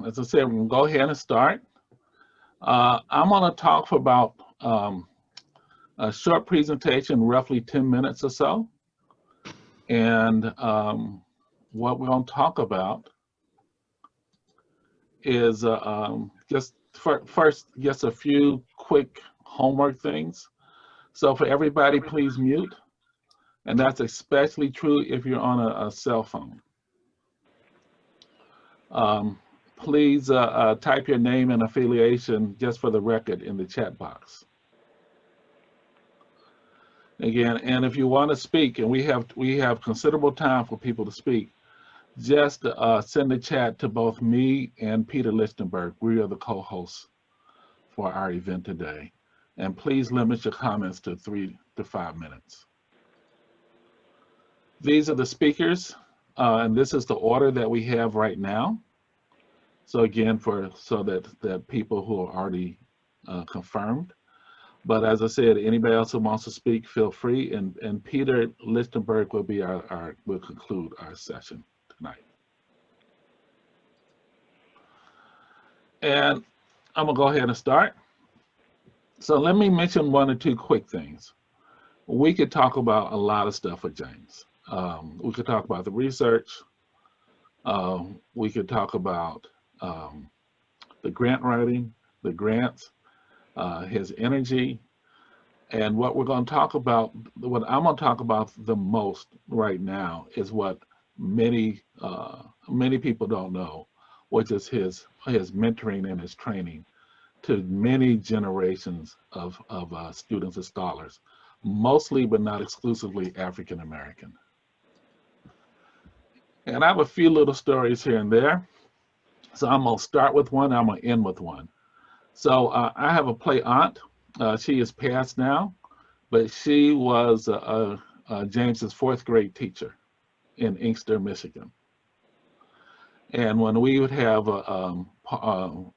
as I said, we can go ahead and start. I'm going to talk for about a short presentation, roughly 10 minutes or so. And what we're going to talk about is first, just a few quick homework things. So for everybody, please mute. And that's especially true if you're on a cell phone. Please type your name and affiliation just for the record in the chat box. Again, and if you want to speak, and we have considerable time for people to speak, just send the chat to both me and Peter Lichtenberg. We are the co-hosts for our event today. And please limit your comments to 3 to 5 minutes. These are the speakers, and this is the order that we have right now. So again, so that people who are already confirmed. But as I said, anybody else who wants to speak, feel free. And Peter Lichtenberg will be will conclude our session tonight. And I'm gonna go ahead and start. So let me mention 1 or 2 quick things. We could talk about a lot of stuff with James. We could talk about the research. We could talk about the grant writing, the grants, his energy, and what we're going to talk about, what I'm going to talk about the most right now is what many people don't know, which is his mentoring and his training to many generations of students and scholars, mostly but not exclusively African American. And I have a few little stories here and there. So I'm going to start with one, I'm going to end with one. So I have a play aunt. She is passed now, but she was James's 4th grade teacher in Inkster, Michigan. And when we would have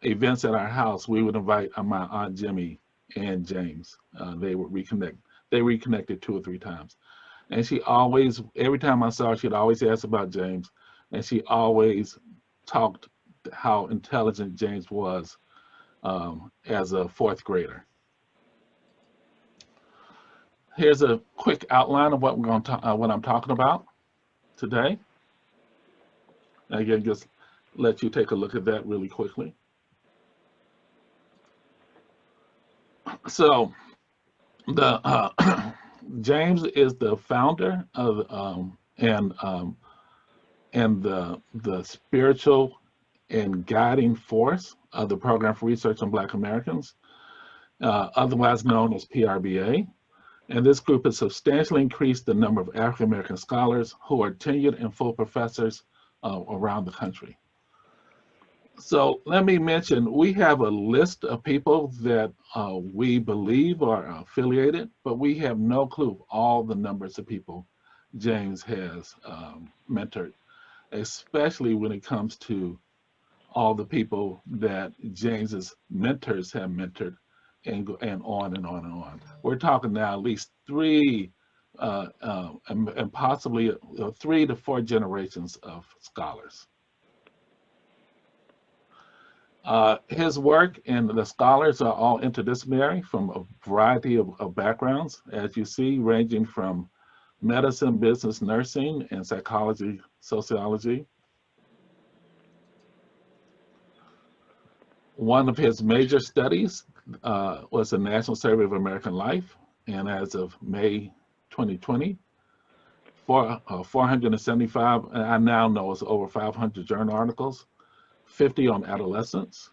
events at our house, we would invite my Aunt Jimmy and James. They would reconnect. They reconnected 2 or 3 times. And she always, every time I saw her, she'd always ask about James. And she always talked how intelligent James was as a 4th grader. Here's a quick outline of what we're going to what I'm talking about today. Again, just let you take a look at that really quickly. So, James is the founder of and the spiritual and guiding force of the Program for Research on Black Americans, otherwise known as PRBA. And this group has substantially increased the number of African American scholars who are tenured and full professors around the country. So let me mention, we have a list of people that we believe are affiliated, but we have no clue all the numbers of people James has mentored, especially when it comes to all the people that James's mentors have mentored, and on and on and on. We're talking now at least 3 and possibly 3 to 4 generations of scholars. His work and the scholars are all interdisciplinary from a variety of backgrounds, as you see, ranging from medicine, business, nursing, and psychology, sociology. One of his major studies was the National Survey of American Life, and as of May 2020, 475, and I now know it's over 500 journal articles, 50 on adolescence,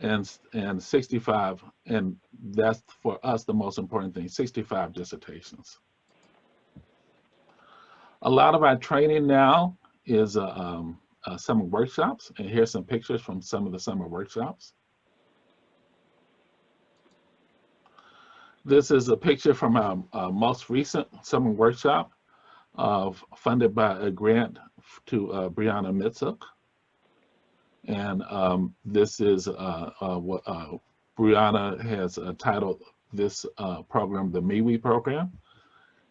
and 65, and that's for us the most important thing, 65 dissertations. A lot of our training now is summer workshops, and here's some pictures from some of the summer workshops. This is a picture from our most recent summer workshop funded by a grant to Brianna Mitzuk. And this is what Brianna has titled this program the MCUAAAR program.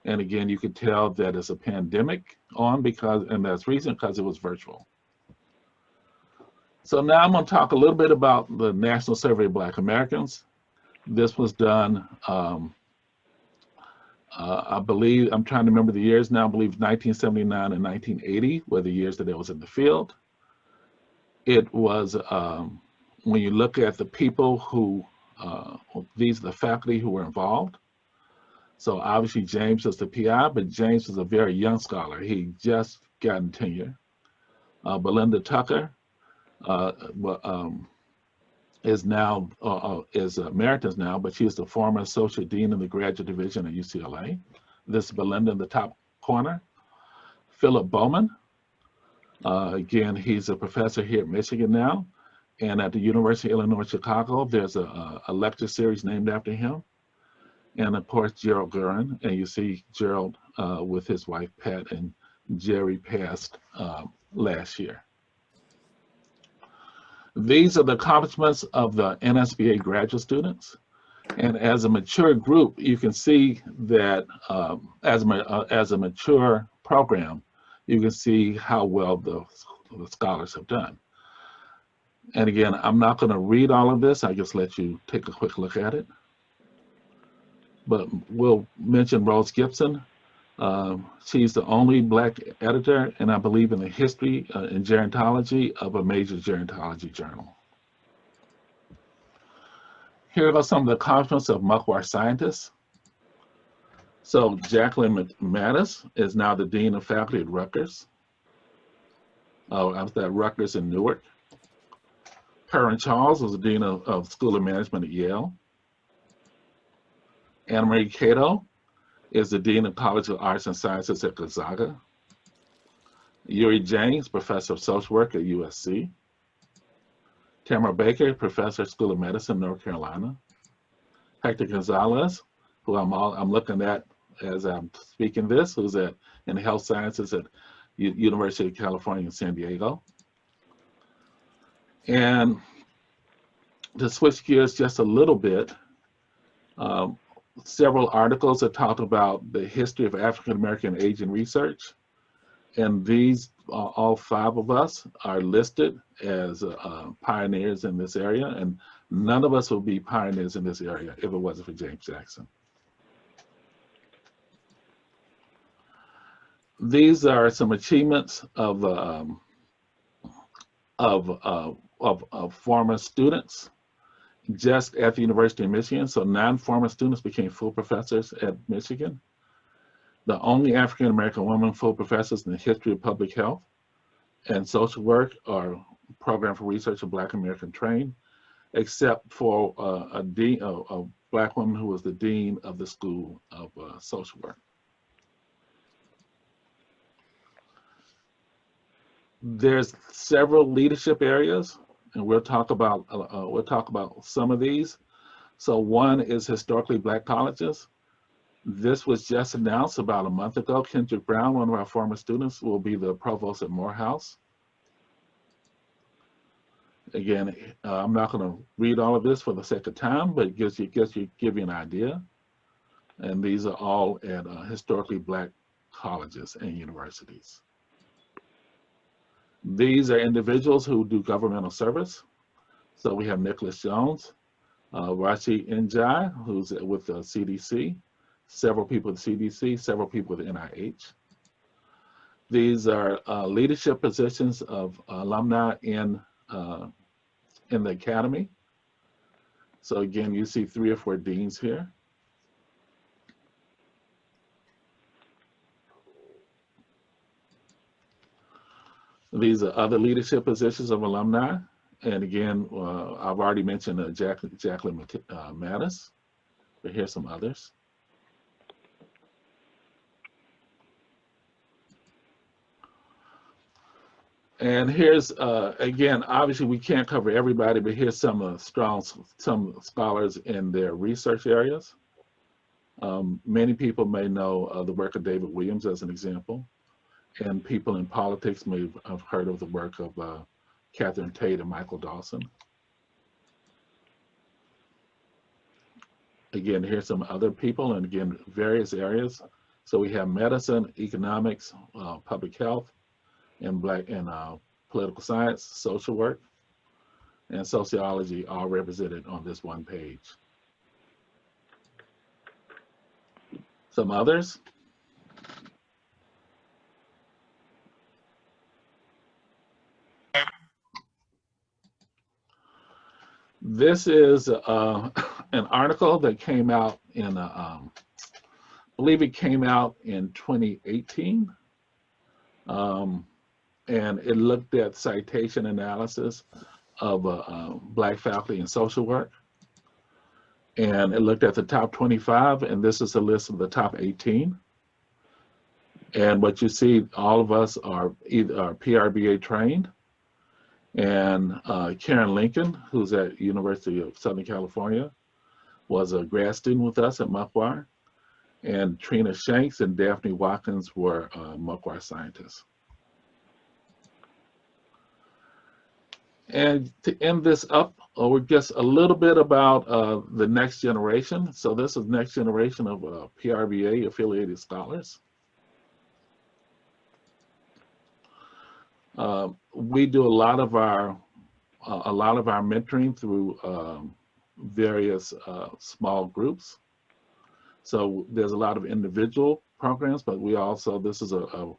And again, you could tell that it's a pandemic on and that's recent because it was virtual. So now I'm going to talk a little bit about the National Survey of Black Americans. This was done, I believe, I'm trying to remember the years now, I believe 1979 and 1980 were the years that it was in the field. It was, when you look at the people who, these are the faculty who were involved. So obviously James was the PI, but James was a very young scholar. He just gotten tenure. Belinda Tucker is now is emeritus now, but she's the former associate dean of the graduate division at UCLA. This is Belinda in the top corner. Philip Bowman, again, he's a professor here at Michigan now, and at the University of Illinois Chicago, there's a lecture series named after him. And of course, Gerald Gurin, and you see Gerald with his wife Pat, and Jerry passed last year. These are the accomplishments of the NSBA graduate students. And as a mature group, you can see that as a mature program, you can see how well the scholars have done. And again, I'm not going to read all of this. I just let you take a quick look at it. But we'll mention Rose Gibson. She's the only Black editor, and I believe in the history in gerontology of a major gerontology journal. Here are some of the accomplishments of MCUAAAR scientists. So Jacqueline Mattis is now the Dean of Faculty at Rutgers. I was at Rutgers in Newark. Karen Charles was the Dean of School of Management at Yale. Anna Marie Cato is the Dean of College of Arts and Sciences at Gonzaga. Yuri James, Professor of Social Work at USC. Tamara Baker, Professor of School of Medicine, North Carolina. Hector Gonzalez, who I'm looking at as I'm speaking this, who's in Health Sciences at University of California in San Diego. And to switch gears just a little bit, several articles that talk about the history of African American Asian research. And these, all 5 of us are listed as pioneers in this area, and none of us will be pioneers in this area if it wasn't for James Jackson. These are some achievements of former students just at the University of Michigan. So 9 former students became full professors at Michigan. The only African-American woman full professors in the history of public health and social work or program for research of Black American trained, except for a Black woman who was the dean of the School of Social Work. There's several leadership areas, and we'll talk about some of these. So one is historically Black colleges. This was just announced about a month ago. Kendrick Brown, one of our former students, will be the provost at Morehouse. Again, I'm not going to read all of this for the sake of time, but it give you an idea. And these are all at historically Black colleges and universities. These are individuals who do governmental service. So we have Nicholas Jones, Rashi Njai, who's with the CDC, several people at the CDC, several people at the NIH. These are leadership positions of alumni in the academy. So again, you see 3 or 4 deans here. These are other leadership positions of alumni. And again, I've already mentioned Jacqueline Mattis, but here's some others. And here's, again, obviously we can't cover everybody, but here's some some scholars in their research areas. Many people may know the work of David Williams as an example, and people in politics may have heard of the work of Catherine Tate and Michael Dawson. Again, here's some other people, and again, various areas. So we have medicine, economics, public health, and Black and political science, social work. and sociology, all represented on this one page. Some others. This is an article that came out in, I believe it came out in 2018. And it looked at citation analysis of Black faculty in social work. And it looked at the top 25, and this is a list of the top 18. And what you see, all of us are either PRBA trained. And Karen Lincoln, who's at University of Southern California, was a grad student with us at MCUAAAR. And Trina Shanks and Daphne Watkins were MCUAAR scientists. And to end this up, we're just a little bit about the next generation. So this is next generation of PRBA affiliated scholars. We do a lot of our mentoring through various small groups. So there's a lot of individual programs, but we also, this is a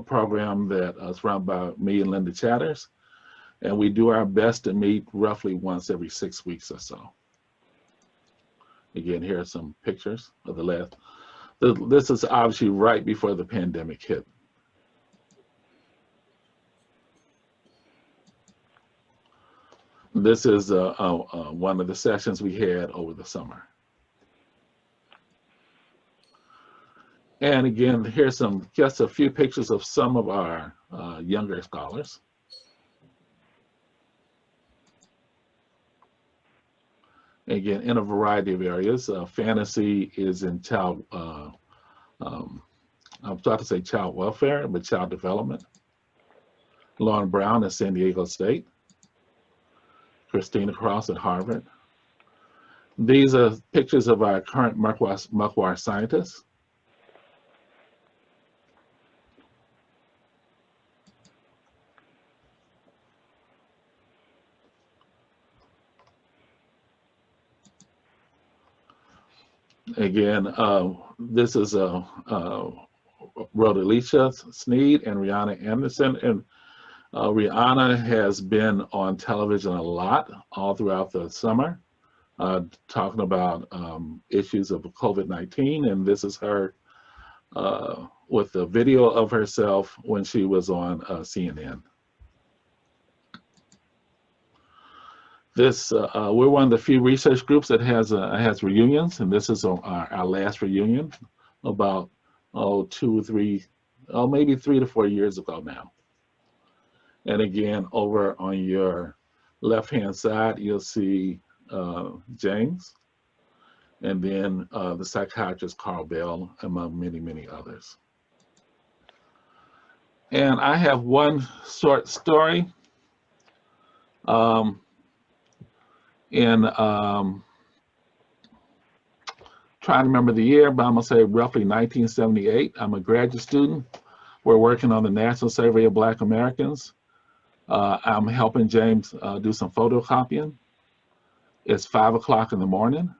program that is run by me and Linda Chatters. And we do our best to meet roughly once every 6 weeks or so. Again, here are some pictures of the last. This is obviously right before the pandemic hit. This is one of the sessions we had over the summer. And again, here's just a few pictures of some of our younger scholars. Again, in a variety of areas. Fantasy is in child, I'm about to say child welfare, but child development. Lauren Brown at San Diego State. Christina Cross at Harvard. These are pictures of our current MCUAAAR scientists. Again, this is Rodalicia Sneed and Rihanna Anderson. And Rihanna has been on television a lot all throughout the summer, talking about issues of COVID-19. And this is her with a video of herself when she was on CNN. This, we're one of the few research groups that has reunions, and this is our last reunion about, maybe 3 to 4 years ago now. And again, over on your left-hand side, you'll see James, and then the psychiatrist Carl Bell, among many, many others. And I have one short story. Trying to remember the year, but I'm gonna say roughly 1978. I'm a graduate student. We're working on the National Survey of Black Americans. I'm helping James do some photocopying. It's 5 o'clock in the morning.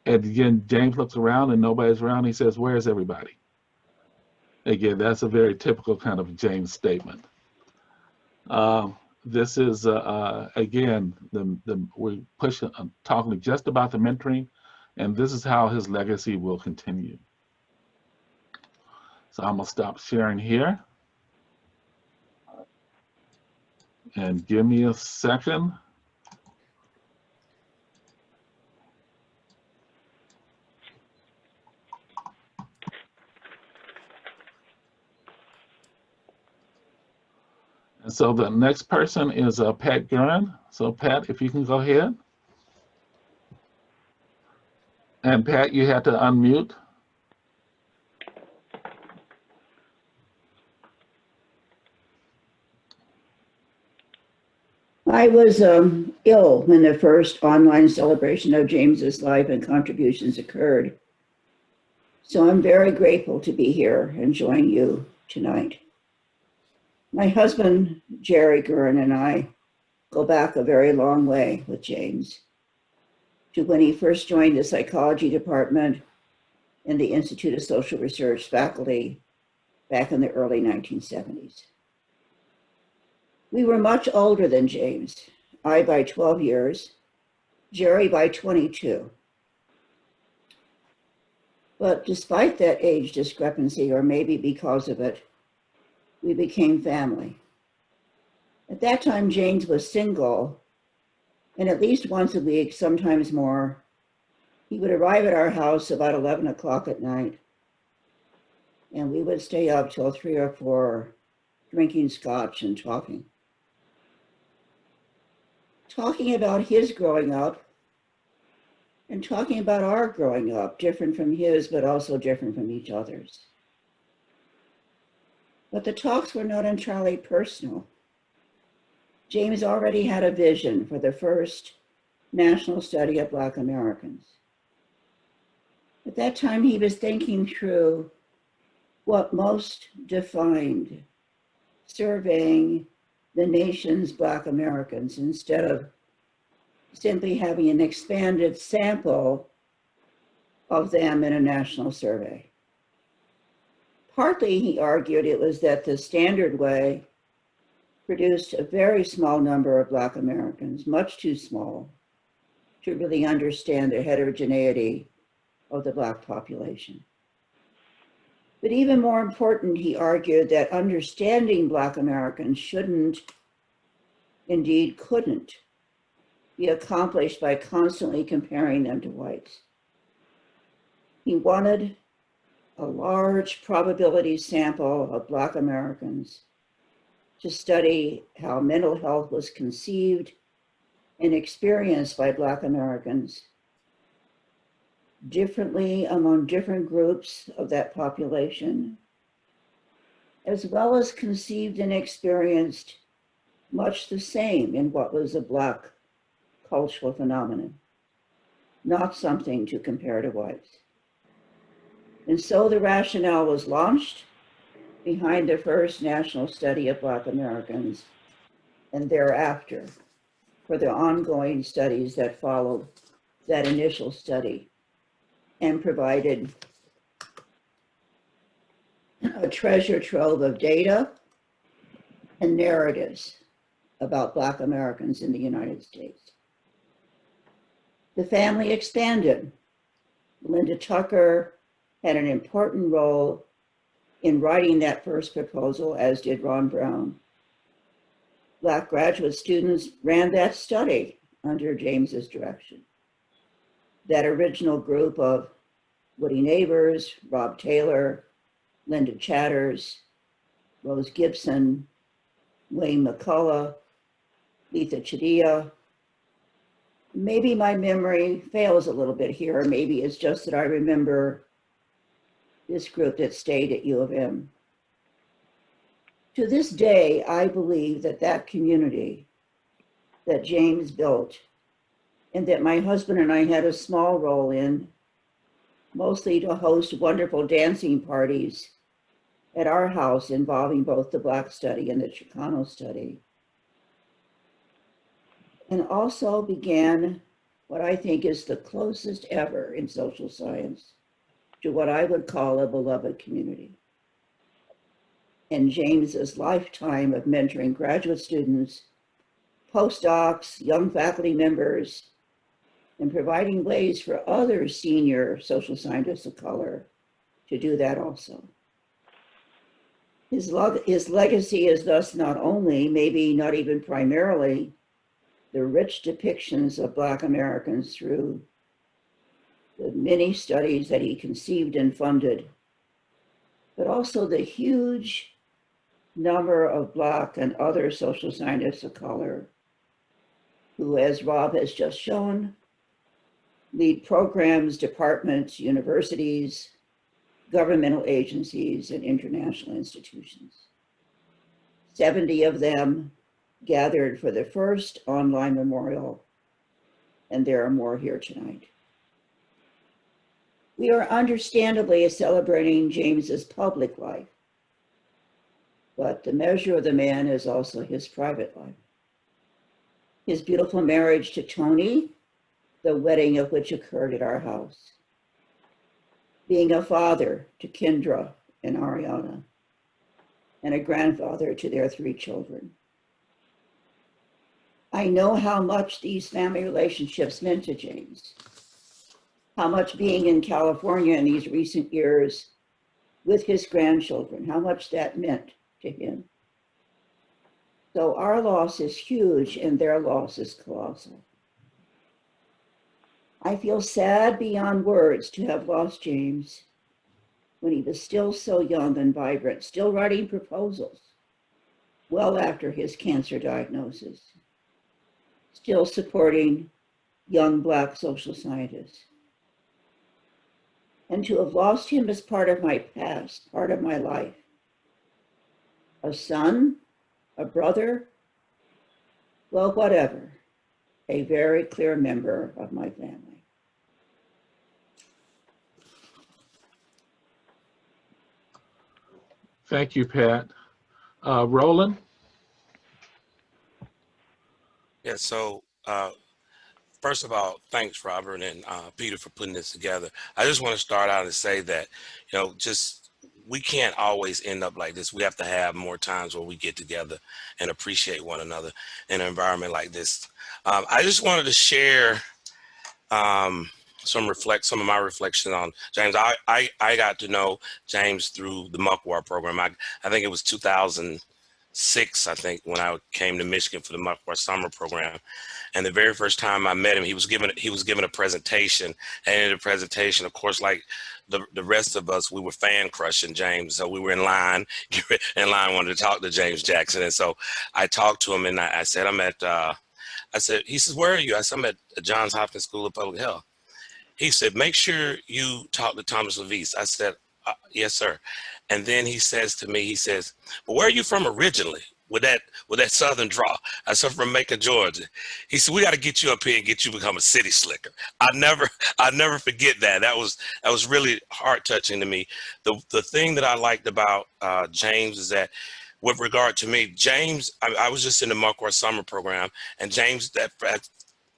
And again, James looks around and nobody's around. He says, "Where's everybody?" Again, that's a very typical kind of James statement. This is, again, we're pushing, talking just about the mentoring, and this is how his legacy will continue. So I'm gonna stop sharing here. And give me a second. And so the next person is Pat Guerin. So Pat, if you can go ahead. And Pat, you had to unmute. I was ill when the first online celebration of James's life and contributions occurred. So I'm very grateful to be here and join you tonight. My husband, Jerry Guerin, and I go back a very long way with James, to when he first joined the psychology department in the Institute of Social Research faculty back in the early 1970s. We were much older than James, I by 12 years, Jerry by 22. But despite that age discrepancy, or maybe because of it, we became family. At that time, James was single, and at least once a week, sometimes more, he would arrive at our house about 11 o'clock at night, and we would stay up till 3 or 4, drinking scotch and talking. Talking about his growing up, and talking about our growing up, different from his, but also different from each other's. But the talks were not entirely personal. James already had a vision for the first national study of Black Americans. At that time, he was thinking through what most defined surveying the nation's Black Americans instead of simply having an expanded sample of them in a national survey. Partly, he argued, it was that the standard way produced a very small number of Black Americans, much too small to really understand the heterogeneity of the Black population. But even more important, he argued that understanding Black Americans shouldn't, indeed couldn't, be accomplished by constantly comparing them to whites. He wanted a large probability sample of Black Americans to study how mental health was conceived and experienced by Black Americans differently among different groups of that population, as well as conceived and experienced much the same in what was a Black cultural phenomenon, not something to compare to whites. And so the rationale was launched behind the first national study of Black Americans, and thereafter for the ongoing studies that followed that initial study, and provided a treasure trove of data and narratives about Black Americans in the United States. The family expanded. Linda Tucker had an important role in writing that first proposal, as did Ron Brown. Black graduate students ran that study under James's direction. That original group of Woody Neighbors, Rob Taylor, Linda Chatters, Rose Gibson, Wayne McCullough, Letha Cheddia. Maybe my memory fails a little bit here, or maybe it's just that I remember this group that stayed at U of M. To this day, I believe that that community that James built and that my husband and I had a small role in, mostly to host wonderful dancing parties at our house involving both the Black study and the Chicano study, and also began what I think is the closest ever in social science to what I would call a beloved community. And James's lifetime of mentoring graduate students, postdocs, young faculty members, and providing ways for other senior social scientists of color to do that also. His legacy is thus not only, maybe not even primarily, the rich depictions of Black Americans through the many studies that he conceived and funded, but also the huge number of Black and other social scientists of color who, as Rob has just shown, lead programs, departments, universities, governmental agencies, and international institutions. 70 of them gathered for the first online memorial, and there are more here tonight. We are understandably celebrating James's public life, but the measure of the man is also his private life. his beautiful marriage to Tony, the wedding of which occurred at our house, being a father to Kendra and Ariana, and a grandfather to their 3 children. I know how much these family relationships meant to James, how much being in California in these recent years with his grandchildren, how much that meant to him. So our loss is huge and their loss is colossal. I feel sad beyond words to have lost James when he was still so young and vibrant, still writing proposals well after his cancer diagnosis, still supporting young Black social scientists. And to have lost him as part of my past, part of my life. A son, a brother, well, whatever, a very clear member of my family. Thank you, Pat. Roland? Yeah, so first of all, thanks, Robert and Peter, for putting this together. I just want to start out and say that, just we can't always end up like this. We have to have more times where we get together and appreciate one another in an environment like this. I just wanted to share some of my reflection on James. I got to know James through the MCUAAAR program. I think it was 2006, I think, when I came to Michigan for the MCUAAAR summer program. And the very first time I met him, he was given a presentation. And in the presentation, of course, like the rest of us, we were fan crushing James. So we were in line, wanted to talk to James Jackson. And so I talked to him and I said, he says, where are you? I said, I'm at Johns Hopkins School of Public Health. He said, make sure you talk to Thomas Levis. I said, yes, sir. And then he says to me, he says, but where are you from originally? With that southern draw. I said, from Macon, Georgia. He said, we got to get you up here and get you to become a city slicker. I never forget that. That was really heart touching to me. The thing that I liked about James is that with regard to me, James, I was just in the MCUAAAR summer program, and James,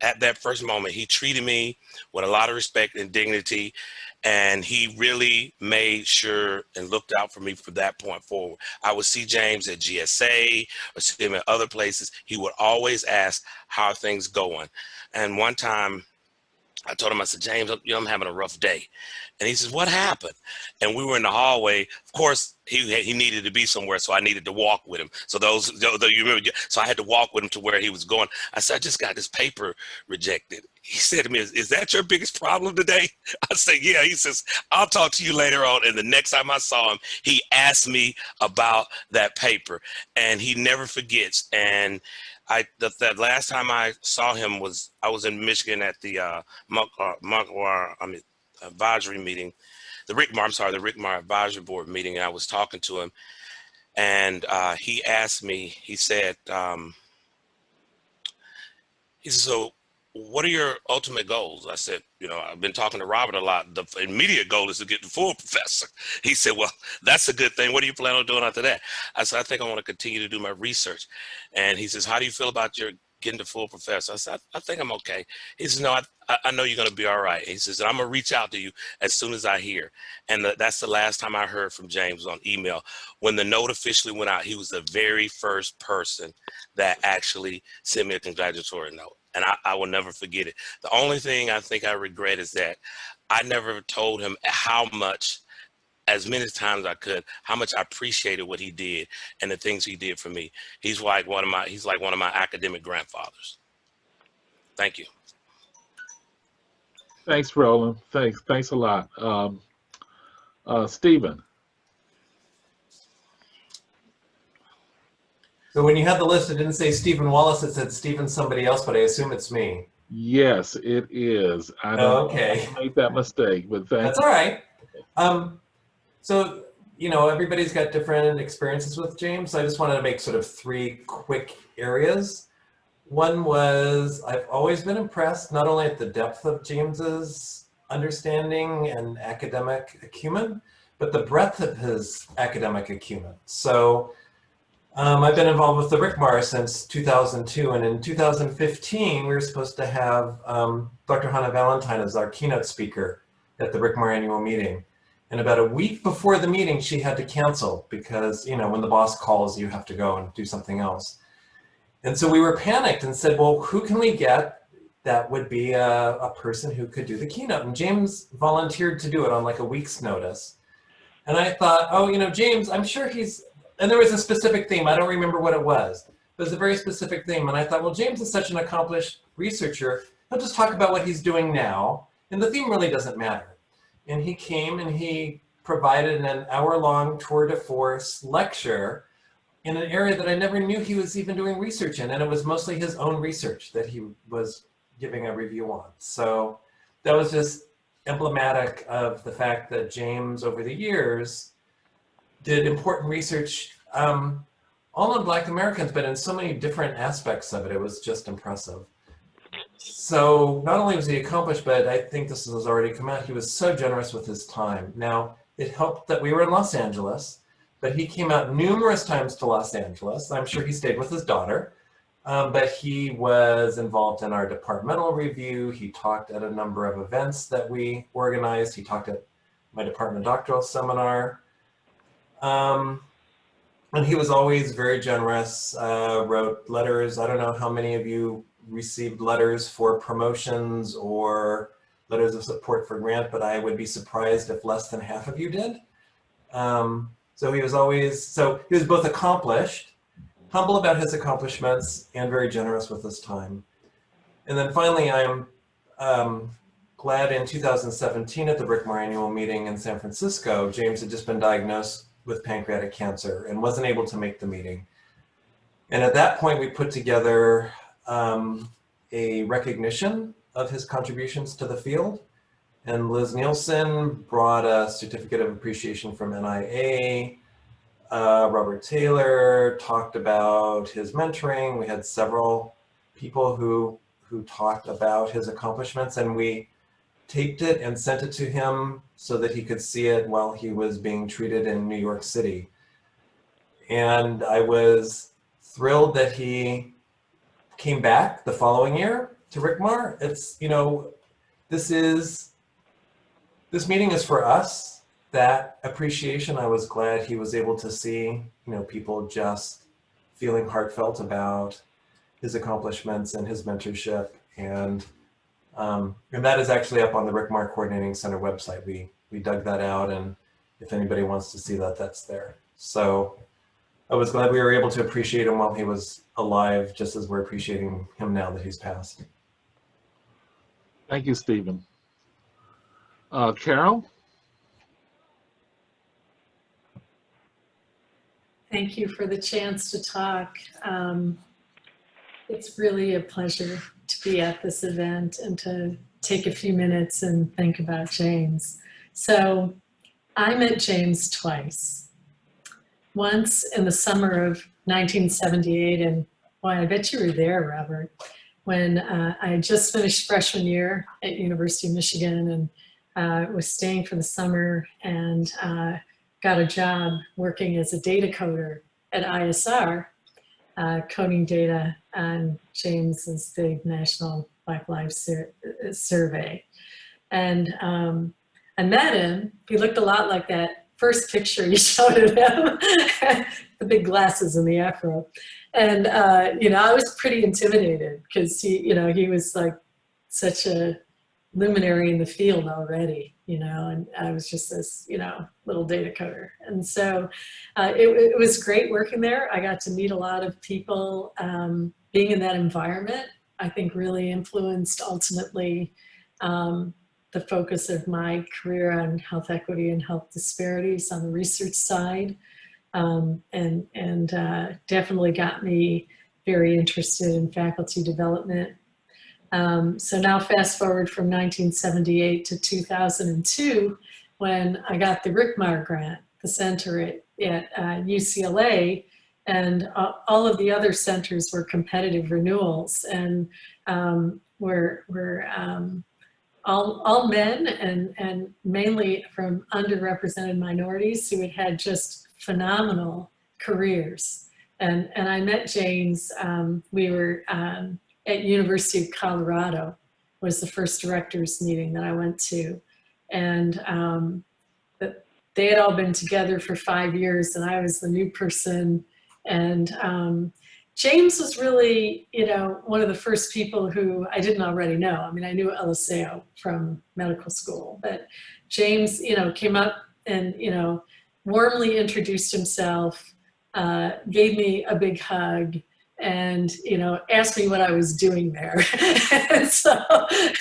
at that first moment, he treated me with a lot of respect and dignity. And he really made sure and looked out for me from that point forward. I would see James at GSA or see him at other places. He would always ask, how are things going? And one time I told him, I said, James, I'm having a rough day. And he says, what happened? And we were in the hallway. Of course, he needed to be somewhere, so I needed to walk with him. So you remember, so I had to walk with him to where he was going. I said, I just got this paper rejected. He said to me, is that your biggest problem today? I said, yeah. He says, I'll talk to you later on. And the next time I saw him, he asked me about that paper, and he never forgets. And the last time I saw him I was in Michigan at the MCUAAAR advisory meeting, the RICMAR advisory board meeting, and I was talking to him, and he asked me, he said, so what are your ultimate goals? I said, I've been talking to Robert a lot. The immediate goal is to get the full professor. He said, well, that's a good thing. What do you plan on doing after that? I said, I think I want to continue to do my research. And he says, how do you feel about your getting the full professor? I said, I think I'm okay. He says, no, I know you're going to be all right. He says, I'm going to reach out to you as soon as I hear. And that's the last time I heard from James on email. When the note officially went out, he was the very first person that actually sent me a congratulatory note. And I will never forget it. The only thing I think I regret is that I never told him how much, as many times as I could, how much I appreciated what he did and the things he did for me. He's like one of my academic grandfathers. Thank you. Thanks, Roland. Thanks a lot. Stephen. So when you had the list, it didn't say Stephen Wallace, it said Stephen somebody else, but I assume it's me. Yes, it is. I don't okay. make that mistake, but That's all right. So, everybody's got different experiences with James. I just wanted to make sort of 3 quick areas. One was, I've always been impressed not only at the depth of James's understanding and academic acumen, but the breadth of his academic acumen. So I've been involved with the RICMAR since 2002, and in 2015, we were supposed to have Dr. Hannah Valentine as our keynote speaker at the RICMAR annual meeting. And about a week before the meeting, she had to cancel because, you know, when the boss calls, you have to go and do something else. And so we were panicked and said, well, who can we get that would be a person who could do the keynote? And James volunteered to do it on like a week's notice. And I thought, oh, you know, James, I'm sure he's, and there was a specific theme. I don't remember what it was. It was a very specific theme. And I thought, well, James is such an accomplished researcher. He'll just talk about what he's doing now. And the theme really doesn't matter. And he came and he provided an hour-long tour de force lecture in an area that I never knew he was even doing research in. And it was mostly his own research that he was giving a review on. So that was just emblematic of the fact that James, over the years, did important research all on Black Americans, but in so many different aspects of it. It was just impressive. So not only was he accomplished, but I think this has already come out, he was so generous with his time. Now, it helped that we were in Los Angeles, but he came out numerous times to Los Angeles. I'm sure he stayed with his daughter, but he was involved in our departmental review. He talked at a number of events that we organized. He talked at my department doctoral seminar. And he was always very generous, wrote letters. I don't know how many of you received letters for promotions or letters of support for grant, but I would be surprised if less than half of you did. So he was both accomplished, humble about his accomplishments, and very generous with his time. And then finally, I'm glad in 2017 at the RICMAR annual meeting in San Francisco, James had just been diagnosed with pancreatic cancer and wasn't able to make the meeting. And at that point, we put together a recognition of his contributions to the field. And Liz Nielsen brought a certificate of appreciation from NIA. Robert Taylor talked about his mentoring. We had several people who talked about his accomplishments, and we taped it and sent it to him so that he could see it while he was being treated in New York City. And I was thrilled that he came back the following year to RICMAR. It's, you know, this meeting is for us. That appreciation, I was glad he was able to see, you know, people just feeling heartfelt about his accomplishments and his mentorship. And that is actually up on the RICMAR Coordinating Center website. We dug that out, and if anybody wants to see that, that's there. So I was glad we were able to appreciate him while he was alive, just as we're appreciating him now that he's passed. Thank you, Stephen. Carol? Thank you for the chance to talk. It's really a pleasure to be at this event and to take a few minutes and think about James. So I met James twice. Once in the summer of 1978, and boy, I bet you were there, Robert, when I had just finished freshman year at University of Michigan and was staying for the summer and got a job working as a data coder at ISR, coding data on James's big national Black Lives survey. And I met him. He looked a lot like that first picture you showed of him, the big glasses and the afro. And, you know, I was pretty intimidated because he was like such a luminary in the field already, you know, and I was just this, you know, little data coder. And so it was great working there. I got to meet a lot of people. Being in that environment, I think really influenced ultimately the focus of my career on health equity and health disparities on the research side, and definitely got me very interested in faculty development. So now fast forward from 1978 to 2002, when I got the RICMAR grant, the center at UCLA, and all of the other centers were competitive renewals, and were all men and mainly from underrepresented minorities who had just phenomenal careers. And I met James, we were at University of Colorado, was the first directors meeting that I went to. And they had all been together for 5 years and I was the new person. And James was really, you know, one of the first people who I didn't already know. I mean, I knew Eliseo from medical school, but James, you know, came up and, you know, warmly introduced himself, gave me a big hug, and, you know, asked me what I was doing there. And so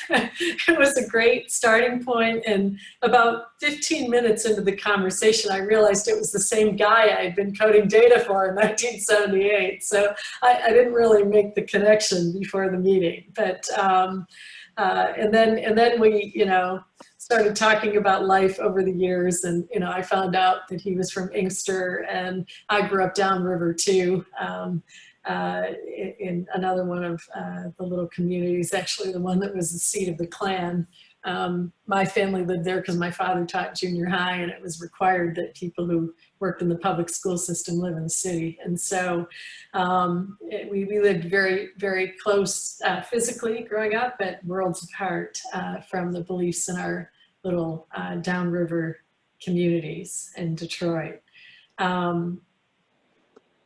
it was a great starting point. And about 15 minutes into the conversation, I realized it was the same guy I had been coding data for in 1978. So I didn't really make the connection before the meeting. But and then we, you know, started talking about life over the years, and you know, I found out that he was from Inkster, and I grew up downriver too. In another one of the little communities, actually the one that was the seat of the Klan. My family lived there because my father taught junior high, and it was required that people who worked in the public school system live in the city. And so we lived very, very close physically growing up, but worlds apart from the beliefs in our little downriver communities in Detroit.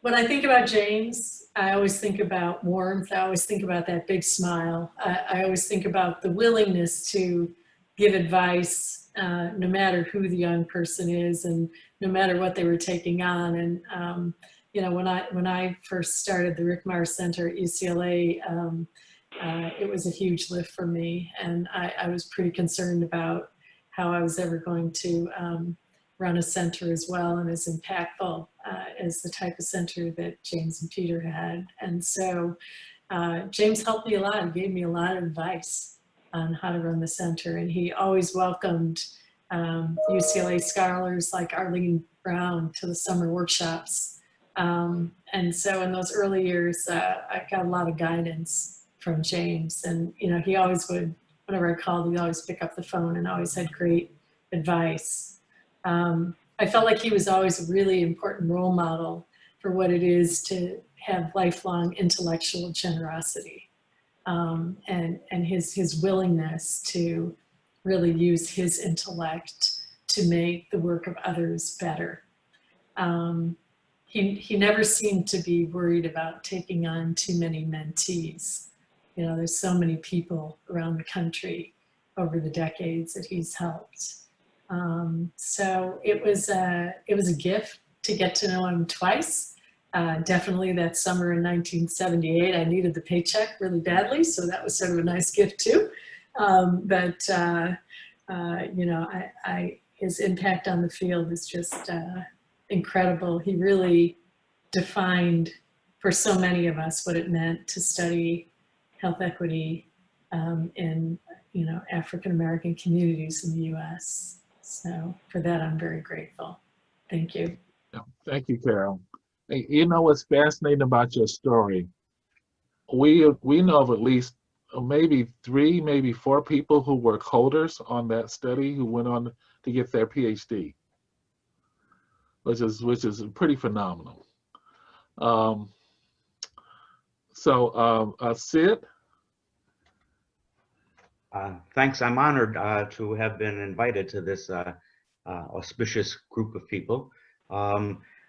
When I think about James, I always think about warmth. I always think about that big smile. I always think about the willingness to give advice, no matter who the young person is and no matter what they were taking on. And you know, when I first started the MCUAAAR Center at UCLA, it was a huge lift for me, and I was pretty concerned about how I was ever going to run a center as well and as impactful as the type of center that James and Peter had. And so James helped me a lot. He gave me a lot of advice on how to run the center. And he always welcomed UCLA scholars like Arlene Brown to the summer workshops. And so in those early years, I got a lot of guidance from James. And, you know, he always would, whenever I called, he'd always pick up the phone and always had great advice. I felt like he was always a really important role model for what it is to have lifelong intellectual generosity, and his willingness to really use his intellect to make the work of others better. He never seemed to be worried about taking on too many mentees. You know, there's so many people around the country over the decades that he's helped. So it was a gift to get to know him twice. Definitely that summer in 1978, I needed the paycheck really badly, so that was sort of a nice gift too. But you know, his impact on the field is just incredible. He really defined for so many of us what it meant to study health equity in, you know, African American communities in the U.S. So for that, I'm very grateful. Thank you. Yeah, thank you, Carol. Hey, you know what's fascinating about your story? We know of at least maybe 3, maybe 4 people who were coders on that study who went on to get their PhD, which is pretty phenomenal. Sid. Thanks. I'm honored to have been invited to this auspicious group of people.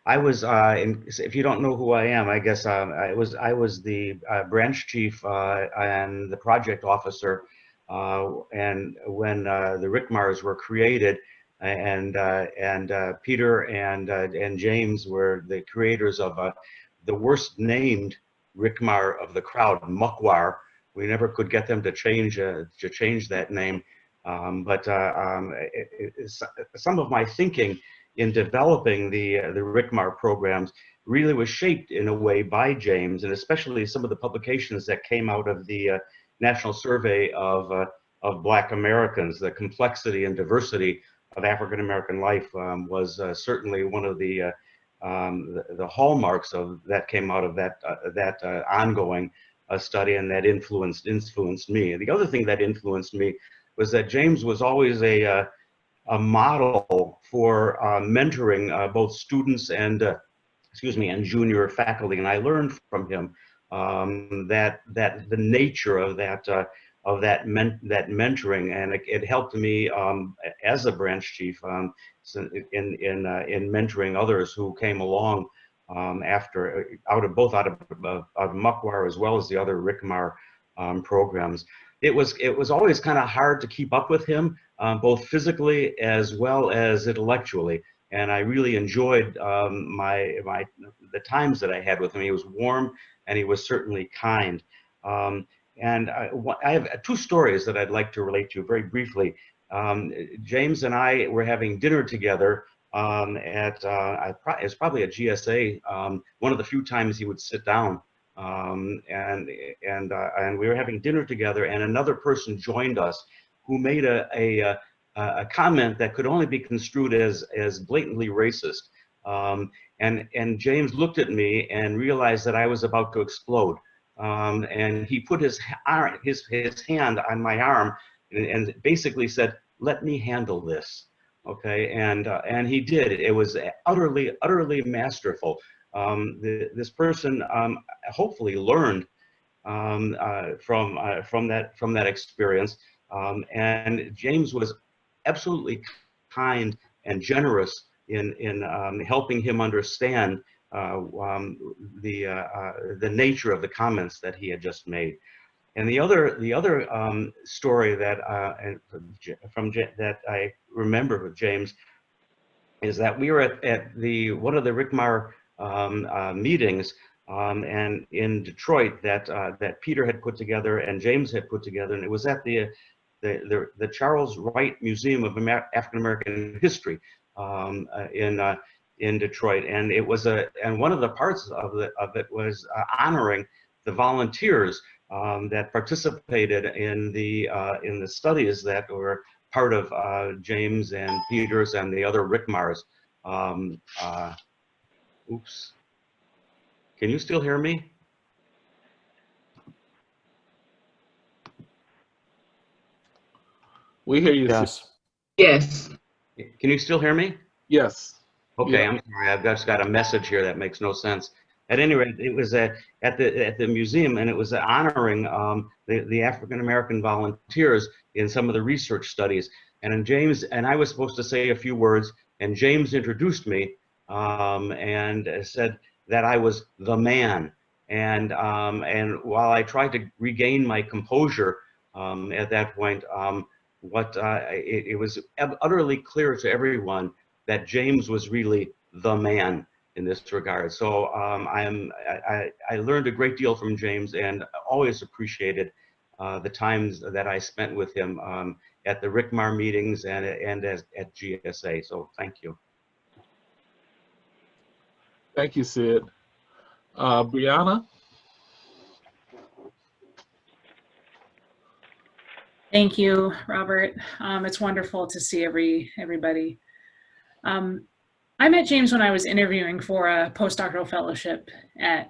I was, if you don't know who I am, I guess I was the branch chief and the project officer, and when the RCMAARs were created, and Peter and James were the creators of the worst named RCMAAR of the crowd, MCUAAAR. We never could get them to change that name, but some of my thinking in developing the RCMAAR programs really was shaped in a way by James, and especially some of the publications that came out of the National Survey of Black Americans. The complexity and diversity of African American life was certainly one of the hallmarks of that came out of that ongoing study, and that influenced me. And the other thing that influenced me was that James was always a model for mentoring both students and excuse me, and junior faculty, and I learned from him that the nature of that mentoring, and it helped me as a branch chief in mentoring others who came along after out of MCUAAAR as well as the other RICMAR programs. It was always kind of hard to keep up with him, both physically as well as intellectually. And I really enjoyed the times that I had with him. He was warm and he was certainly kind. And I have two stories that I'd like to relate to very briefly. James and I were having dinner together it's probably a GSA, one of the few times he would sit down. And we were having dinner together, and another person joined us who made a comment that could only be construed as blatantly racist. And James looked at me and realized that I was about to explode. And he put his hand on my arm and basically said, "Let me handle this." Okay, and he did. It was utterly masterful. This person hopefully learned from that experience. And James was absolutely kind and generous in helping him understand the nature of the comments that he had just made. And the other story that that I remember with James is that we were at one of the RICMAR meetings and in Detroit that Peter had put together and James had put together, and it was at the Charles Wright Museum of African American History in Detroit, and it was and one of the parts of it was honoring the volunteers that participated in the studies that were part of James and Peter's and the other RICMARs. Oops. Can you still hear me? We hear you. Yes. Yes. Can you still hear me? Yes. Okay, Yeah. I'm sorry. I've just got a message here that makes no sense. At any rate, it was at the museum, and it was honoring the African American volunteers in some of the research studies. And then James and I was supposed to say a few words, and James introduced me and said that I was the man. And while I tried to regain my composure at that point, it was utterly clear to everyone that James was really the man in this regard. So I learned a great deal from James and always appreciated the times that I spent with him at the RICMAR meetings and at GSA. So thank you. Thank you, Sid. Brianna? Thank you, Robert. It's wonderful to see everybody. I met James when I was interviewing for a postdoctoral fellowship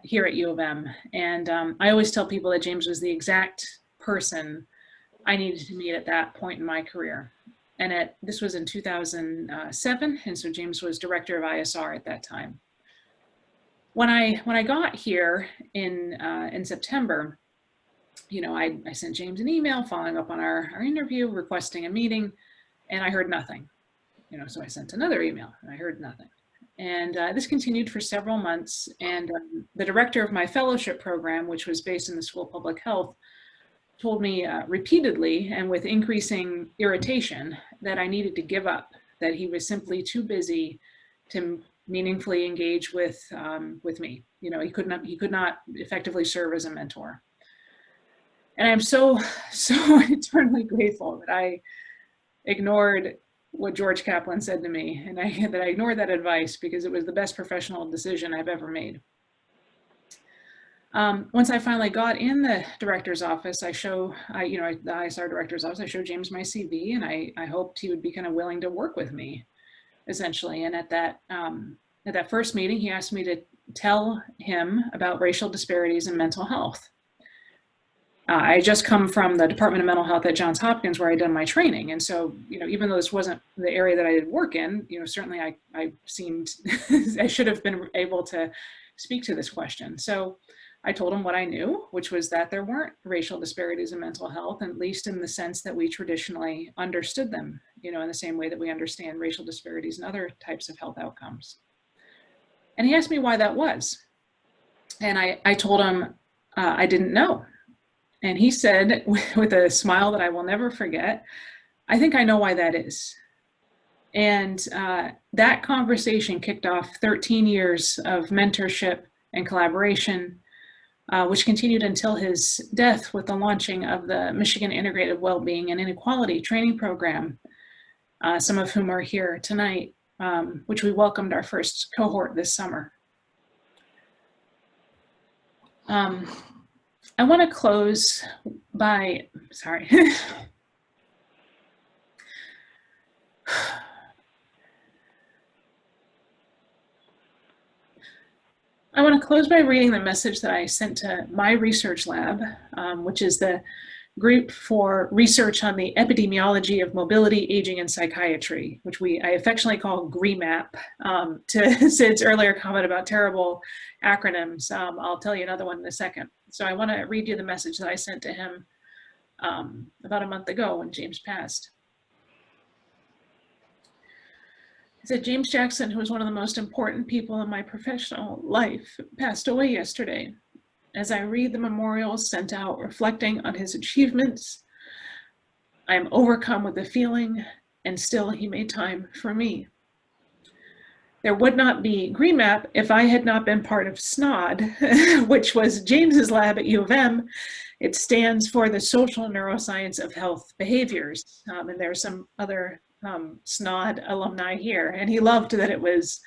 here at U of M. And I always tell people that James was the exact person I needed to meet at that point in my career. And this was in 2007. And so James was director of ISR at that time. When I got here in September, you know, I sent James an email following up on our interview, requesting a meeting, and I heard nothing. You know, so I sent another email and I heard nothing. And this continued for several months. And the director of my fellowship program, which was based in the School of Public Health, told me repeatedly and with increasing irritation that I needed to give up, that he was simply too busy to meaningfully engage with me. You know, he could not effectively serve as a mentor. And I'm so eternally grateful that I ignored what George Kaplan said to me, and that I ignored that advice because it was the best professional decision I've ever made. Once I finally got in the director's office, the ISR director's office, I showed James my CV, and I hoped he would be kind of willing to work with me, essentially. And at that first meeting, he asked me to tell him about racial disparities in mental health. I just come from the Department of Mental Health at Johns Hopkins, where I done my training. And so, even though this wasn't the area that I did work in, certainly I seemed, I should have been able to speak to this question. So I told him what I knew, which was that there weren't racial disparities in mental health, at least in the sense that we traditionally understood them, in the same way that we understand racial disparities in other types of health outcomes. And he asked me why that was. And I told him I didn't know. And he said, with a smile that I will never forget, I think I know why that is. And that conversation kicked off 13 years of mentorship and collaboration, which continued until his death with the launching of the Michigan Integrated Wellbeing and Inequality Training Program, some of whom are here tonight, which we welcomed our first cohort this summer. I want to close by, sorry. I want to close by reading the message that I sent to my research lab, which is the group for research on the epidemiology of mobility, aging, and psychiatry, which I affectionately call GREMAP, to Sid's earlier comment about terrible acronyms. I'll tell you another one in a second. So I want to read you the message that I sent to him about a month ago when James passed. He said, James Jackson, who was one of the most important people in my professional life, passed away yesterday. As I read the memorials sent out reflecting on his achievements, I am overcome with the feeling, and still he made time for me. There would not be GREMAP if I had not been part of SNOD, which was James's lab at U of M. It stands for the Social Neuroscience of Health Behaviors. And there's some other SNOD alumni here. And he loved that it was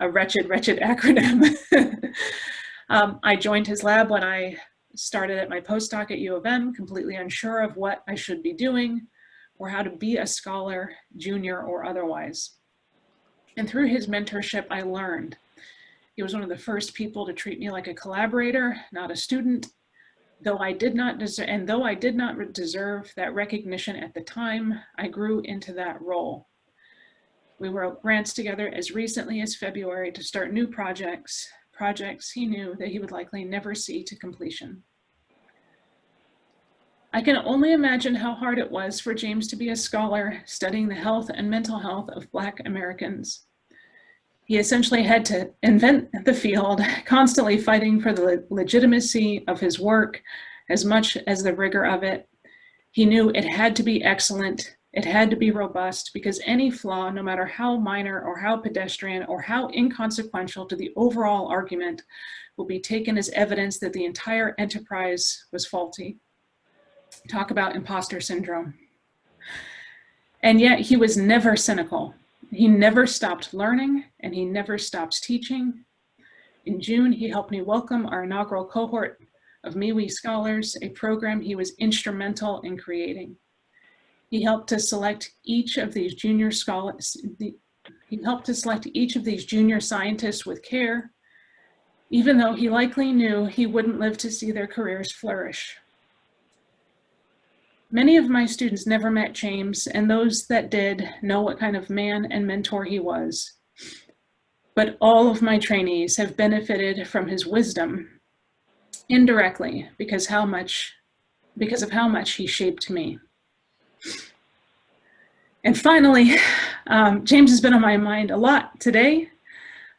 a wretched acronym. I joined his lab when I started at my postdoc at U of M, completely unsure of what I should be doing or how to be a scholar, junior or otherwise. And through his mentorship, I learned. He was one of the first people to treat me like a collaborator, not a student. Though I did not deserve that recognition at the time, I grew into that role. We wrote grants together as recently as February to start new projects he knew that he would likely never see to completion. I can only imagine how hard it was for James to be a scholar studying the health and mental health of Black Americans. He essentially had to invent the field, constantly fighting for the legitimacy of his work as much as the rigor of it. He knew it had to be excellent, it had to be robust, because any flaw, no matter how minor or how pedestrian or how inconsequential to the overall argument, will be taken as evidence that the entire enterprise was faulty. Talk about imposter syndrome. And yet he was never cynical. He never stopped learning, and he never stopped teaching. In June, he helped me welcome our inaugural cohort of MCUAAAR scholars, a program he was instrumental in creating. He helped to select each of these junior scholars. He helped to select each of these junior scientists with care, even though he likely knew he wouldn't live to see their careers flourish. Many of my students never met James, and those that did know what kind of man and mentor he was. But all of my trainees have benefited from his wisdom indirectly because of how much he shaped me. And finally, James has been on my mind a lot today.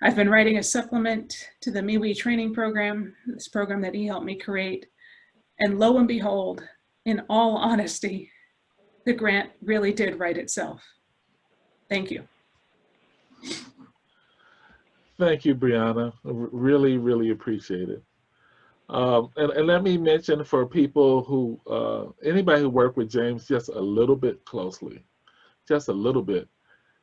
I've been writing a supplement to the MCUAAAR training program, this program that he helped me create. And lo and behold, in all honesty, the grant really did write itself. Thank you. Thank you, Brianna. Really, really appreciate it. And let me mention for people who, anybody who worked with James just a little bit closely, just a little bit,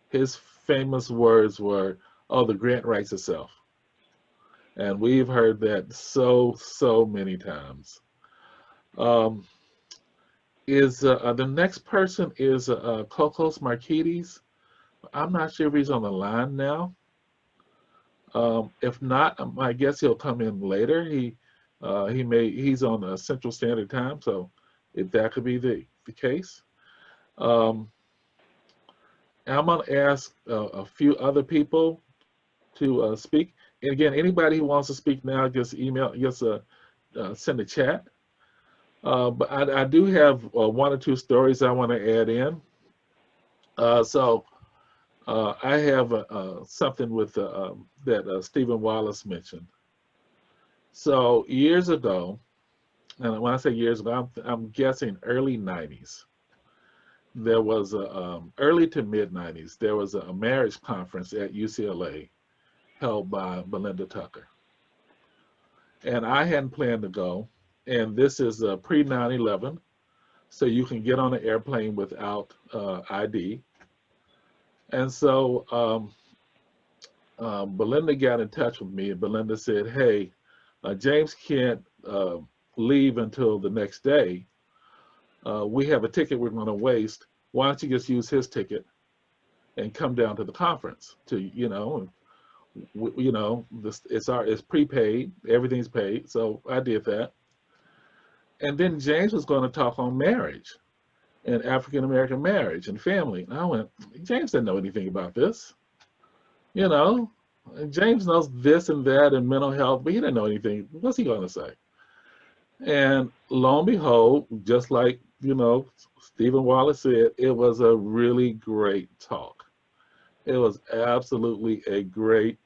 his famous words were, oh, the grant writes itself. And we've heard that so many times. The next person is Kokos Markides. I'm not sure if he's on the line now. If not, I guess he'll come in later. He He's on Central Standard Time, so if that could be the case. I'm going to ask a few other people to speak. And again, anybody who wants to speak now, just send a chat. But I do have one or two stories I want to add in. I have something with that Stephen Wallace mentioned. So years ago, and when I say years ago, I'm guessing early 90s. There was early to mid 90s. There was a marriage conference at UCLA held by Belinda Tucker, and I hadn't planned to go. And this is pre 9/11, so you can get on an airplane without ID. And so Belinda got in touch with me, and Belinda said, "Hey, James can't leave until the next day. We have a ticket we're going to waste. Why don't you just use his ticket and come down to the conference? It's prepaid, everything's paid." So I did that. And then James was going to talk on marriage and African American marriage and family. And I went, James didn't know anything about this. James knows this and that and mental health, but he didn't know anything. What's he going to say? And lo and behold, just like, Stephen Wallace said, it was a really great talk. It was absolutely a great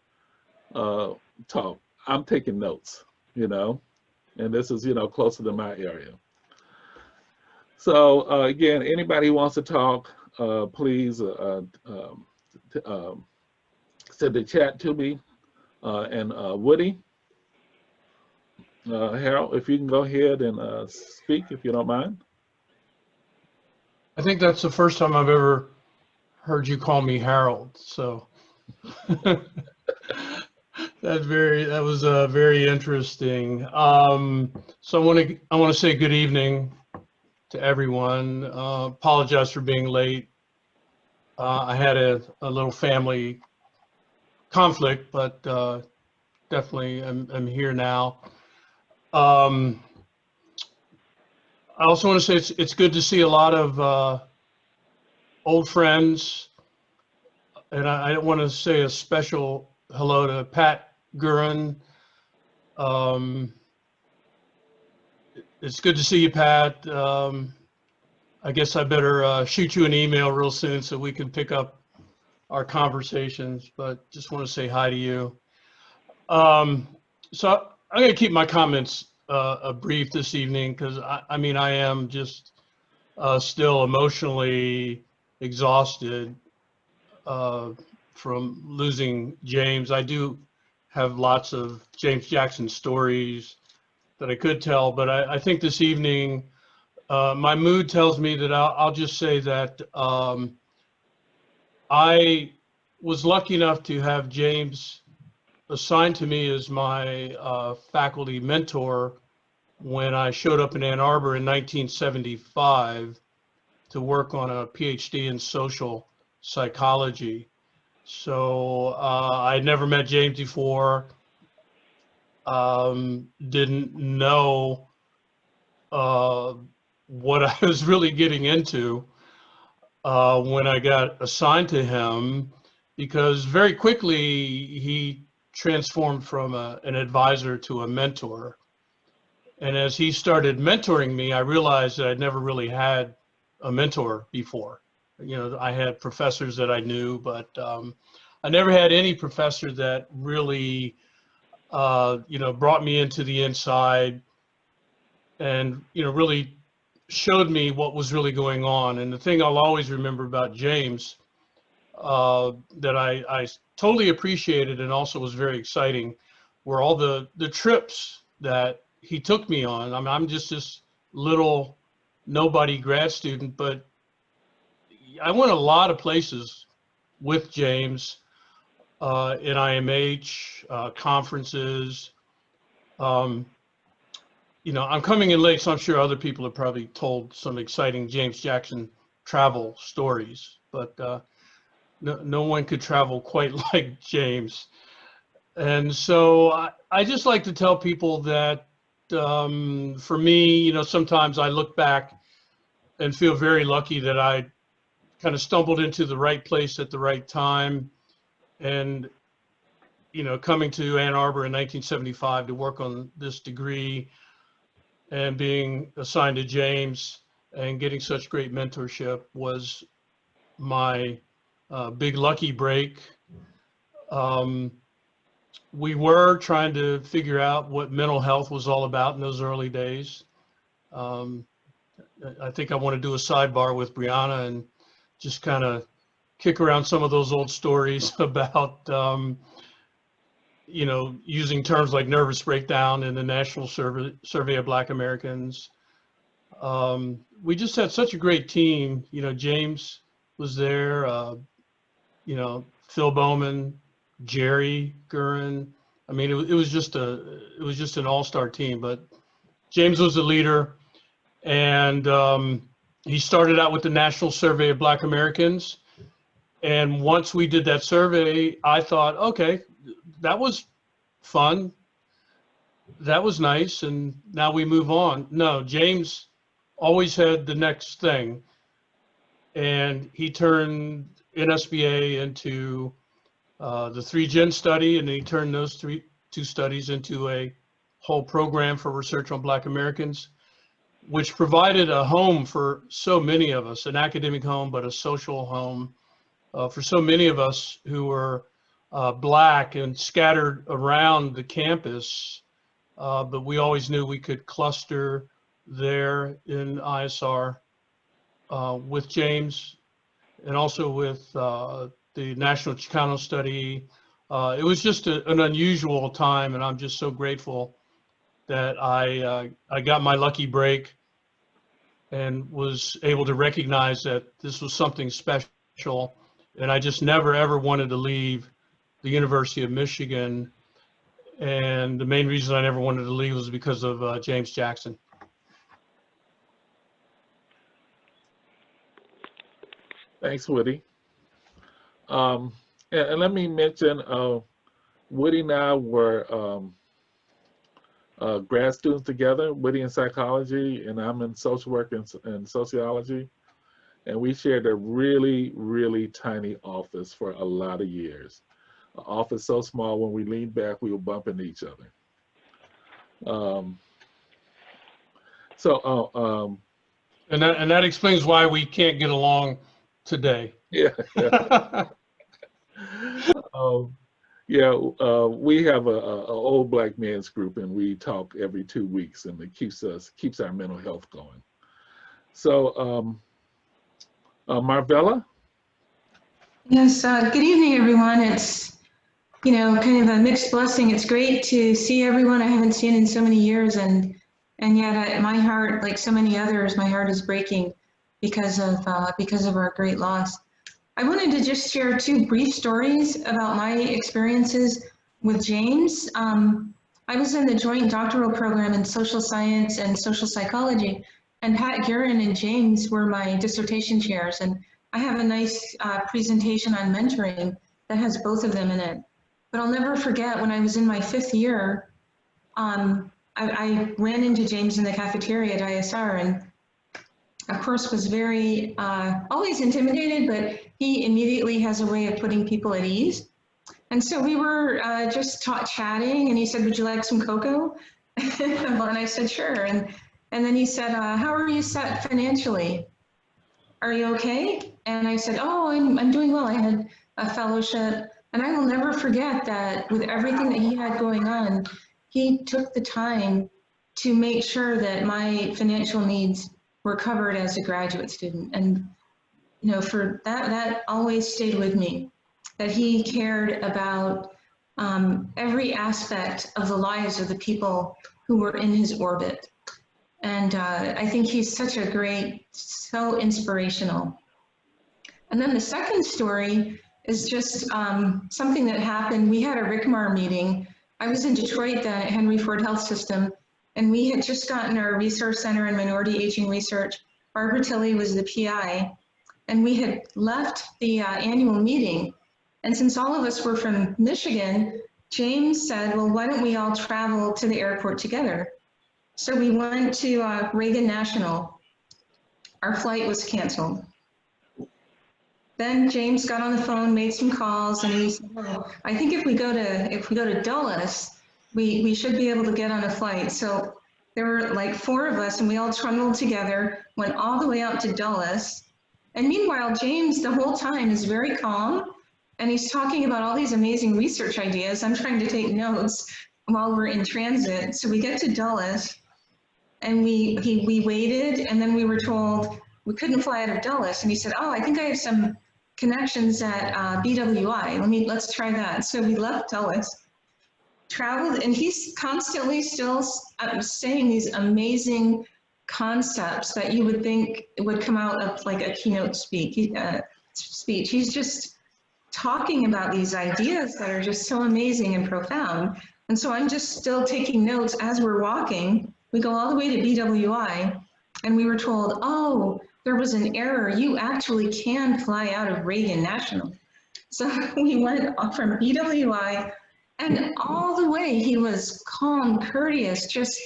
talk. I'm taking notes, and this is, closer to my area. So again, anybody who wants to talk, please send the chat to me. And Woody, Harold, if you can go ahead and speak, if you don't mind. I think that's the first time I've ever heard you call me Harold. So that was very interesting. So I want to say good evening to everyone. Apologize for being late. I had a little family conflict, but definitely I'm here now. I also want to say it's good to see a lot of old friends, and I want to say a special hello to Pat Gurin. It's good to see you, Pat. I guess I better shoot you an email real soon so we can pick up our conversations, but just want to say hi to you. So I'm going to keep my comments brief this evening because I am just still emotionally exhausted from losing James. I do have lots of James Jackson stories that I could tell, but I think this evening my mood tells me that I'll just say that I was lucky enough to have James assigned to me as my faculty mentor when I showed up in Ann Arbor in 1975 to work on a PhD in social psychology. So I'd never met James before, didn't know what I was really getting into when I got assigned to him, because very quickly he transformed from an advisor to a mentor. And as he started mentoring me, I realized that I'd never really had a mentor before. I had professors that I knew, but I never had any professor that really, brought me into the inside and, really showed me what was really going on. And the thing I'll always remember about James that I totally appreciated and also was very exciting were all the trips that he took me on. I mean, I'm just this little nobody grad student, but I went a lot of places with James in IMH conferences. I'm coming in late, so I'm sure other people have probably told some exciting James Jackson travel stories, but no one could travel quite like James. And so I just like to tell people that for me, you know, sometimes I look back and feel very lucky that I kind of stumbled into the right place at the right time. And, you know, coming to Ann Arbor in 1975 to work on this degree and being assigned to James and getting such great mentorship was my big lucky break. We were trying to figure out what mental health was all about in those early days. I think I want to do a sidebar with Brianna and just kind of kick around some of those old stories about, you know, using terms like nervous breakdown in the National Survey of Black Americans. We just had such a great team. You know, James was there, you know, Phil Bowman, Jerry Gurin. I mean, it was just an all-star team, but James was the leader. And he started out with the National Survey of Black Americans. And once we did that survey, I thought, okay, that was fun. That was nice. And now we move on. No, James always had the next thing. And he turned NSBA into the 3-Gen study, and he turned those two studies into a whole program for research on Black Americans, which provided a home for so many of us, an academic home, but a social home for so many of us who were Black and scattered around the campus. But we always knew we could cluster there in ISR with James and also with the National Chicano Study. It was just an unusual time, and I'm just so grateful that I got my lucky break and was able to recognize that this was something special. And I just never, ever wanted to leave the University of Michigan. And the main reason I never wanted to leave was because of James Jackson. Thanks, Woody. And let me mention, Woody and I were grad students together, Woody in psychology, and I'm in social work and sociology. And we shared a really, really tiny office for a lot of years. An office so small, when we leaned back, we were bumping each other. And that explains why we can't get along today. Yeah. We have a old Black men's group, and we talk every 2 weeks, and it keeps our mental health going. So, Marvella? Yes, good evening, everyone. It's, you know, kind of a mixed blessing. It's great to see everyone I haven't seen in so many years, and yet my heart, like so many others, my heart is breaking because of our great loss. I wanted to just share 2 brief stories about my experiences with James. I was in the joint doctoral program in social science and social psychology, and Pat Guerin and James were my dissertation chairs. And I have a nice presentation on mentoring that has both of them in it. But I'll never forget when I was in my 5th year, I ran into James in the cafeteria at ISR, and of course was very, always intimidated, but he immediately has a way of putting people at ease. And so we were just chatting, and he said, "Would you like some cocoa?" And I said, "Sure." And then he said, "How are you set financially? Are you okay?" And I said, "Oh, I'm doing well. I had a fellowship." And I will never forget that with everything that he had going on, he took the time to make sure that my financial needs were covered as a graduate student. And, you know, for that always stayed with me, that he cared about every aspect of the lives of the people who were in his orbit. And I think he's such a great, so inspirational. And then the second story is just something that happened. We had a RICMAR meeting. I was in Detroit then at Henry Ford Health System, and we had just gotten our Resource Center in Minority Aging Research. Barbara Tilley was the PI, and we had left the annual meeting. And since all of us were from Michigan, James said, "Well, why don't we all travel to the airport together?" So we went to Reagan National. Our flight was canceled. Then James got on the phone, made some calls, and he said, "Oh, I think if we go to Dulles, we should be able to get on a flight." So there were like 4 of us, and we all trundled together, went all the way out to Dulles. And meanwhile, James the whole time is very calm, and he's talking about all these amazing research ideas. I'm trying to take notes while we're in transit. So we get to Dulles, and we waited, and then we were told we couldn't fly out of Dulles. And he said, "Oh, I think I have some connections at BWI. Let's try that." So we left Dulles, traveled, and he's constantly still saying these amazing concepts that you would think would come out of like a keynote speech. He's just talking about these ideas that are just so amazing and profound. And so I'm just still taking notes as we're walking. We go all the way to BWI, and we were told, "Oh, there was an error. You actually can fly out of Reagan National." So we went from BWI, and all the way he was calm, courteous, just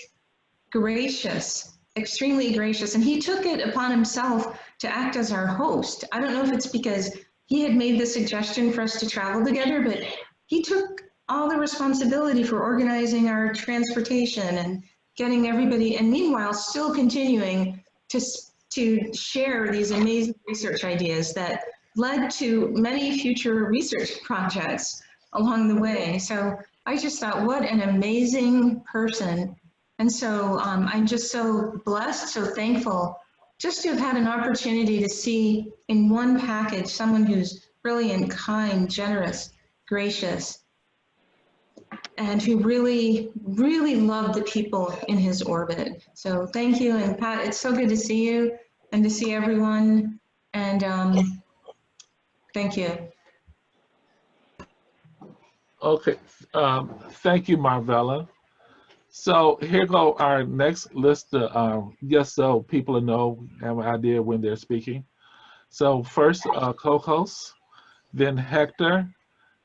gracious, extremely gracious. And he took it upon himself to act as our host. I don't know if it's because he had made the suggestion for us to travel together, but he took all the responsibility for organizing our transportation and getting everybody, and meanwhile still continuing to share these amazing research ideas that led to many future research projects along the way. So I just thought, what an amazing person. And so I'm just so blessed, so thankful just to have had an opportunity to see in one package someone who's brilliant, kind, generous, gracious, and who really, really loved the people in his orbit. So thank you. And Pat, it's so good to see you and to see everyone. And thank you. Okay, thank you, Marvella. So here go our next list of just so people know, have an idea when they're speaking. So first, co-hosts, then Hector,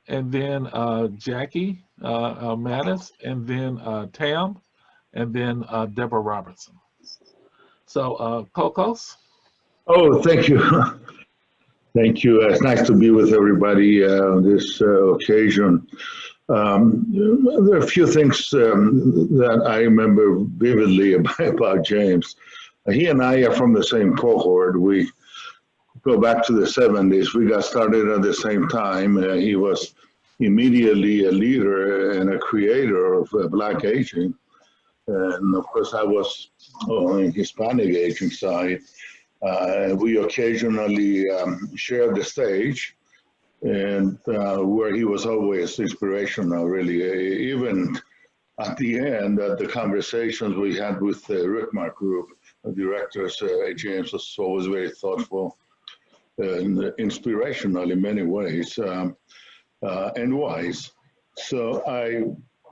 and then Jackie Mattis, and then Tam, and then Deborah Robertson. So co-hosts. Oh, thank you. Thank you. It's nice to be with everybody on this occasion. There are a few things that I remember vividly about James. He and I are from the same cohort. We go back to the 70s. We got started at the same time. He was immediately a leader and a creator of Black aging. And of course, I was on the Hispanic aging side. We occasionally shared the stage, and where he was always inspirational, really. Even at the end, the conversations we had with the Rickmark group, the directors, James was always very thoughtful and inspirational in many ways, and wise. So I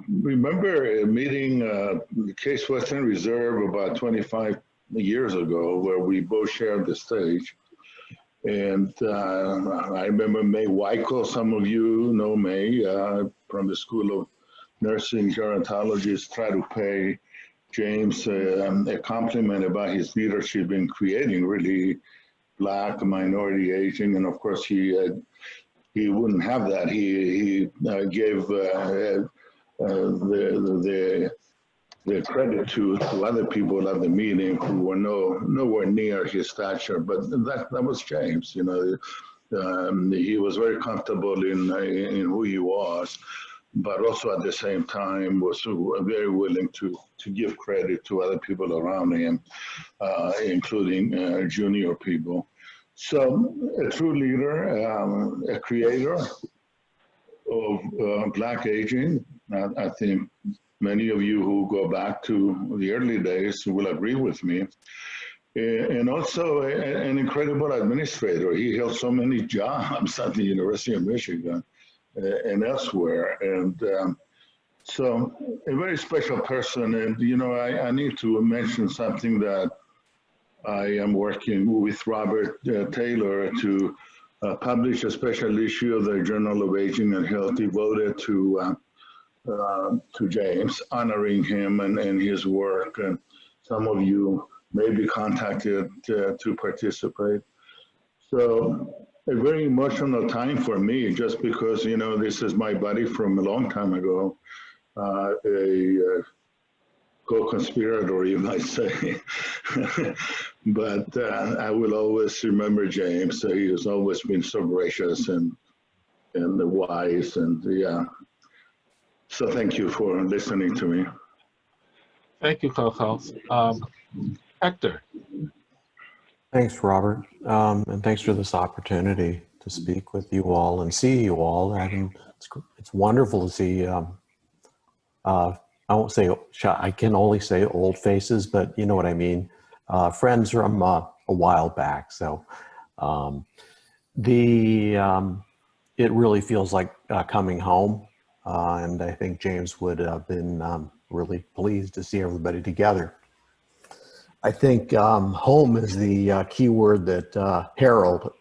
remember a meeting the Case Western Reserve about 25 years ago, where we both shared the stage. And I remember May Wyko, some of you know May, from the School of Nursing Gerontologists, tried to pay James a compliment about his leadership in creating really Black minority aging. And of course, he wouldn't have that. He gave the credit to other people at the meeting who were nowhere near his stature, but that was James. You know, he was very comfortable in who he was, but also at the same time was very willing to give credit to other people around him, including junior people. So a true leader, a creator of Black aging. I think many of you who go back to the early days will agree with me. And also an incredible administrator. He held so many jobs at the University of Michigan and elsewhere. And so a very special person. And, you know, I need to mention something that I am working with Robert Taylor to publish a special issue of the Journal of Aging and Health devoted to to James, honoring him and his work. And some of you may be contacted to participate. So a very emotional time for me, just because, you know, this is my buddy from a long time ago, a co-conspirator, you might say. But I will always remember James. He has always been so gracious and wise, and yeah. So thank you for listening to me. Thank you, Kokos. Hector. Thanks, Robert. And thanks for this opportunity to speak with you all and see you all. And it's wonderful to see, I won't say, I can only say old faces, but you know what I mean. Friends from a while back. So it really feels like coming home. And I think James would have been really pleased to see everybody together. I think home is the key word that Harold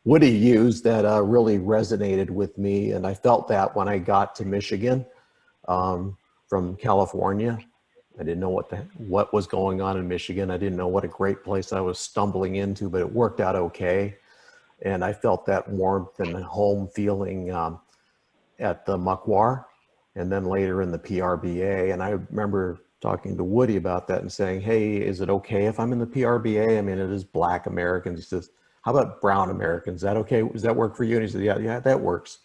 Woody used that really resonated with me. And I felt that when I got to Michigan from California. I didn't know what was going on in Michigan. I didn't know what a great place I was stumbling into, but it worked out okay. And I felt that warmth and home feeling at the MCUAAAR and then later in the PRBA. And I remember talking to Woody about that and saying, hey, is it okay if I'm in the PRBA? I mean, it is Black Americans. He says, how about brown Americans? Is that okay? Does that work for you? And he said, yeah, that works.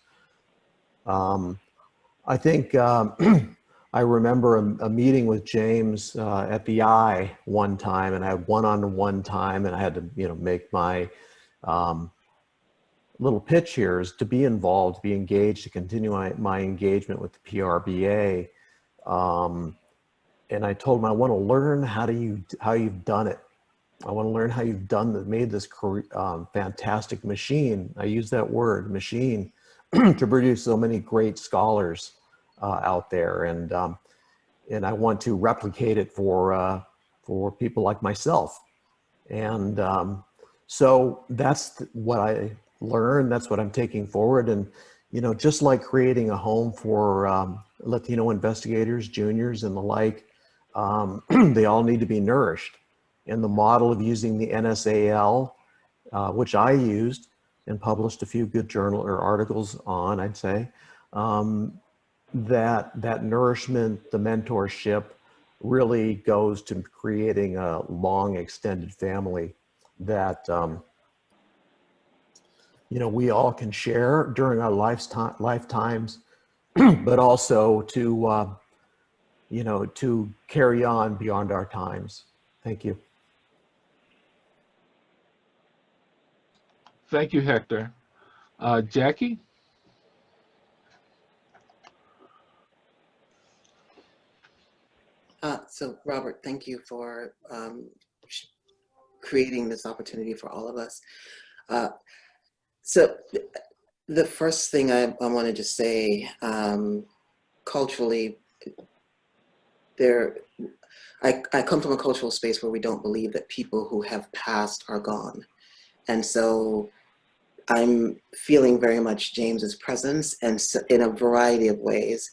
I think I remember a meeting with James at the I one time, and I had one-on-one time, and I had to, make my little pitch here is to be involved, to be engaged, to continue my engagement with the PRBA. And I told him, I want to learn how you've done it. I want to learn how you've made this fantastic machine. I use that word, machine, to produce so many great scholars out there. And I want to replicate it for people like myself. And so that's what I learned. That's what I'm taking forward. And, just like creating a home for Latino investigators, juniors, and the like, they all need to be nourished. And the model of using the NSAL, which I used and published a few good journal or articles on, I'd say, that nourishment, the mentorship really goes to creating a long extended family that, we all can share during our lifetimes, but also to, to carry on beyond our times. Thank you. Thank you, Hector. Jackie? So Robert, thank you for creating this opportunity for all of us. So the first thing I wanted to say, culturally, I come from a cultural space where we don't believe that people who have passed are gone. And so I'm feeling very much James's presence, and in a variety of ways.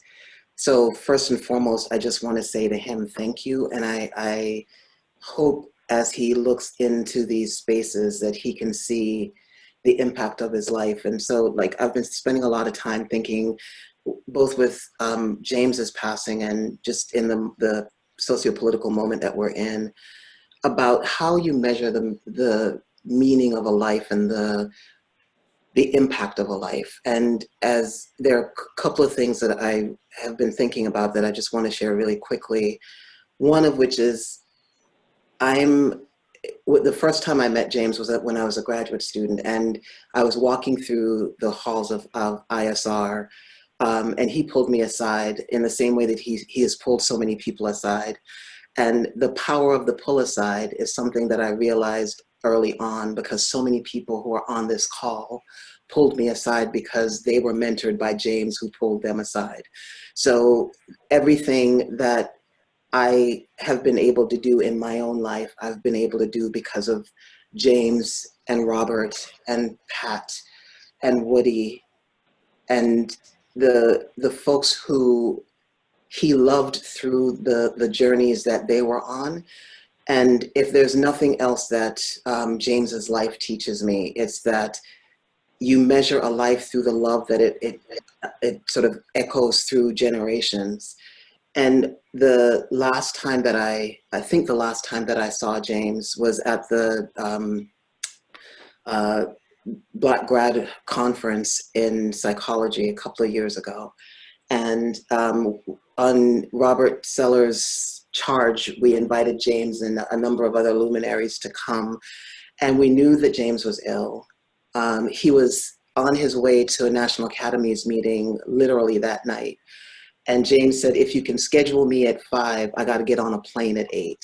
So first and foremost, I just want to say to him, thank you. And I hope as he looks into these spaces that he can see the impact of his life. And so I've been spending a lot of time thinking, both with James's passing and just in the socio-political moment that we're in, about how you measure the meaning of a life and the impact of a life. And as there are a couple of things that I have been thinking about that I just want to share really quickly. One of which is the first time I met James was when I was a graduate student, and I was walking through the halls of ISR, and he pulled me aside in the same way that he has pulled so many people aside. And the power of the pull aside is something that I realized early on, because so many people who are on this call pulled me aside because they were mentored by James, who pulled them aside. So everything that I have been able to do in my own life, I've been able to do because of James and Robert and Pat and Woody and the folks who he loved through the journeys that they were on. And if there's nothing else that James's life teaches me, it's that you measure a life through the love that it sort of echoes through generations. And the last time that I think the last time that I saw James was at the Black Grad Conference in psychology a couple of years ago. And on Robert Seller's charge, we invited James and a number of other luminaries to come. And we knew that James was ill. He was on his way to a National Academies meeting literally that night. And James said, if you can schedule me at 5, I got to get on a plane at 8.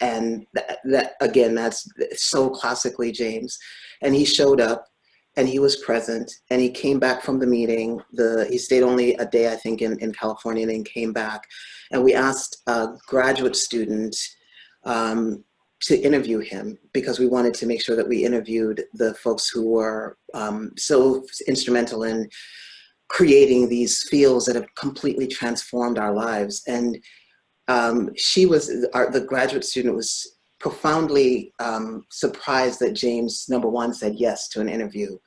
And that again, that's so classically James. And he showed up and he was present and he came back from the meeting. He stayed only a day, I think, in California, and then came back. And we asked a graduate student to interview him because we wanted to make sure that we interviewed the folks who were so instrumental in creating these fields that have completely transformed our lives. And the graduate student was profoundly surprised that James, number one, said yes to an interview.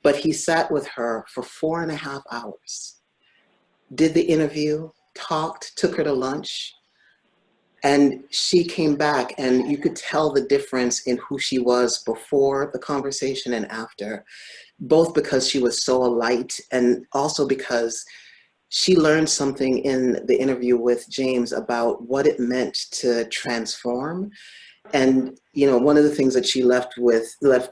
But he sat with her for 4.5 hours, did the interview, talked, took her to lunch, and she came back and you could tell the difference in who she was before the conversation and after, both because she was so light and also because she learned something in the interview with James about what it meant to transform. And, you know, one of the things that she left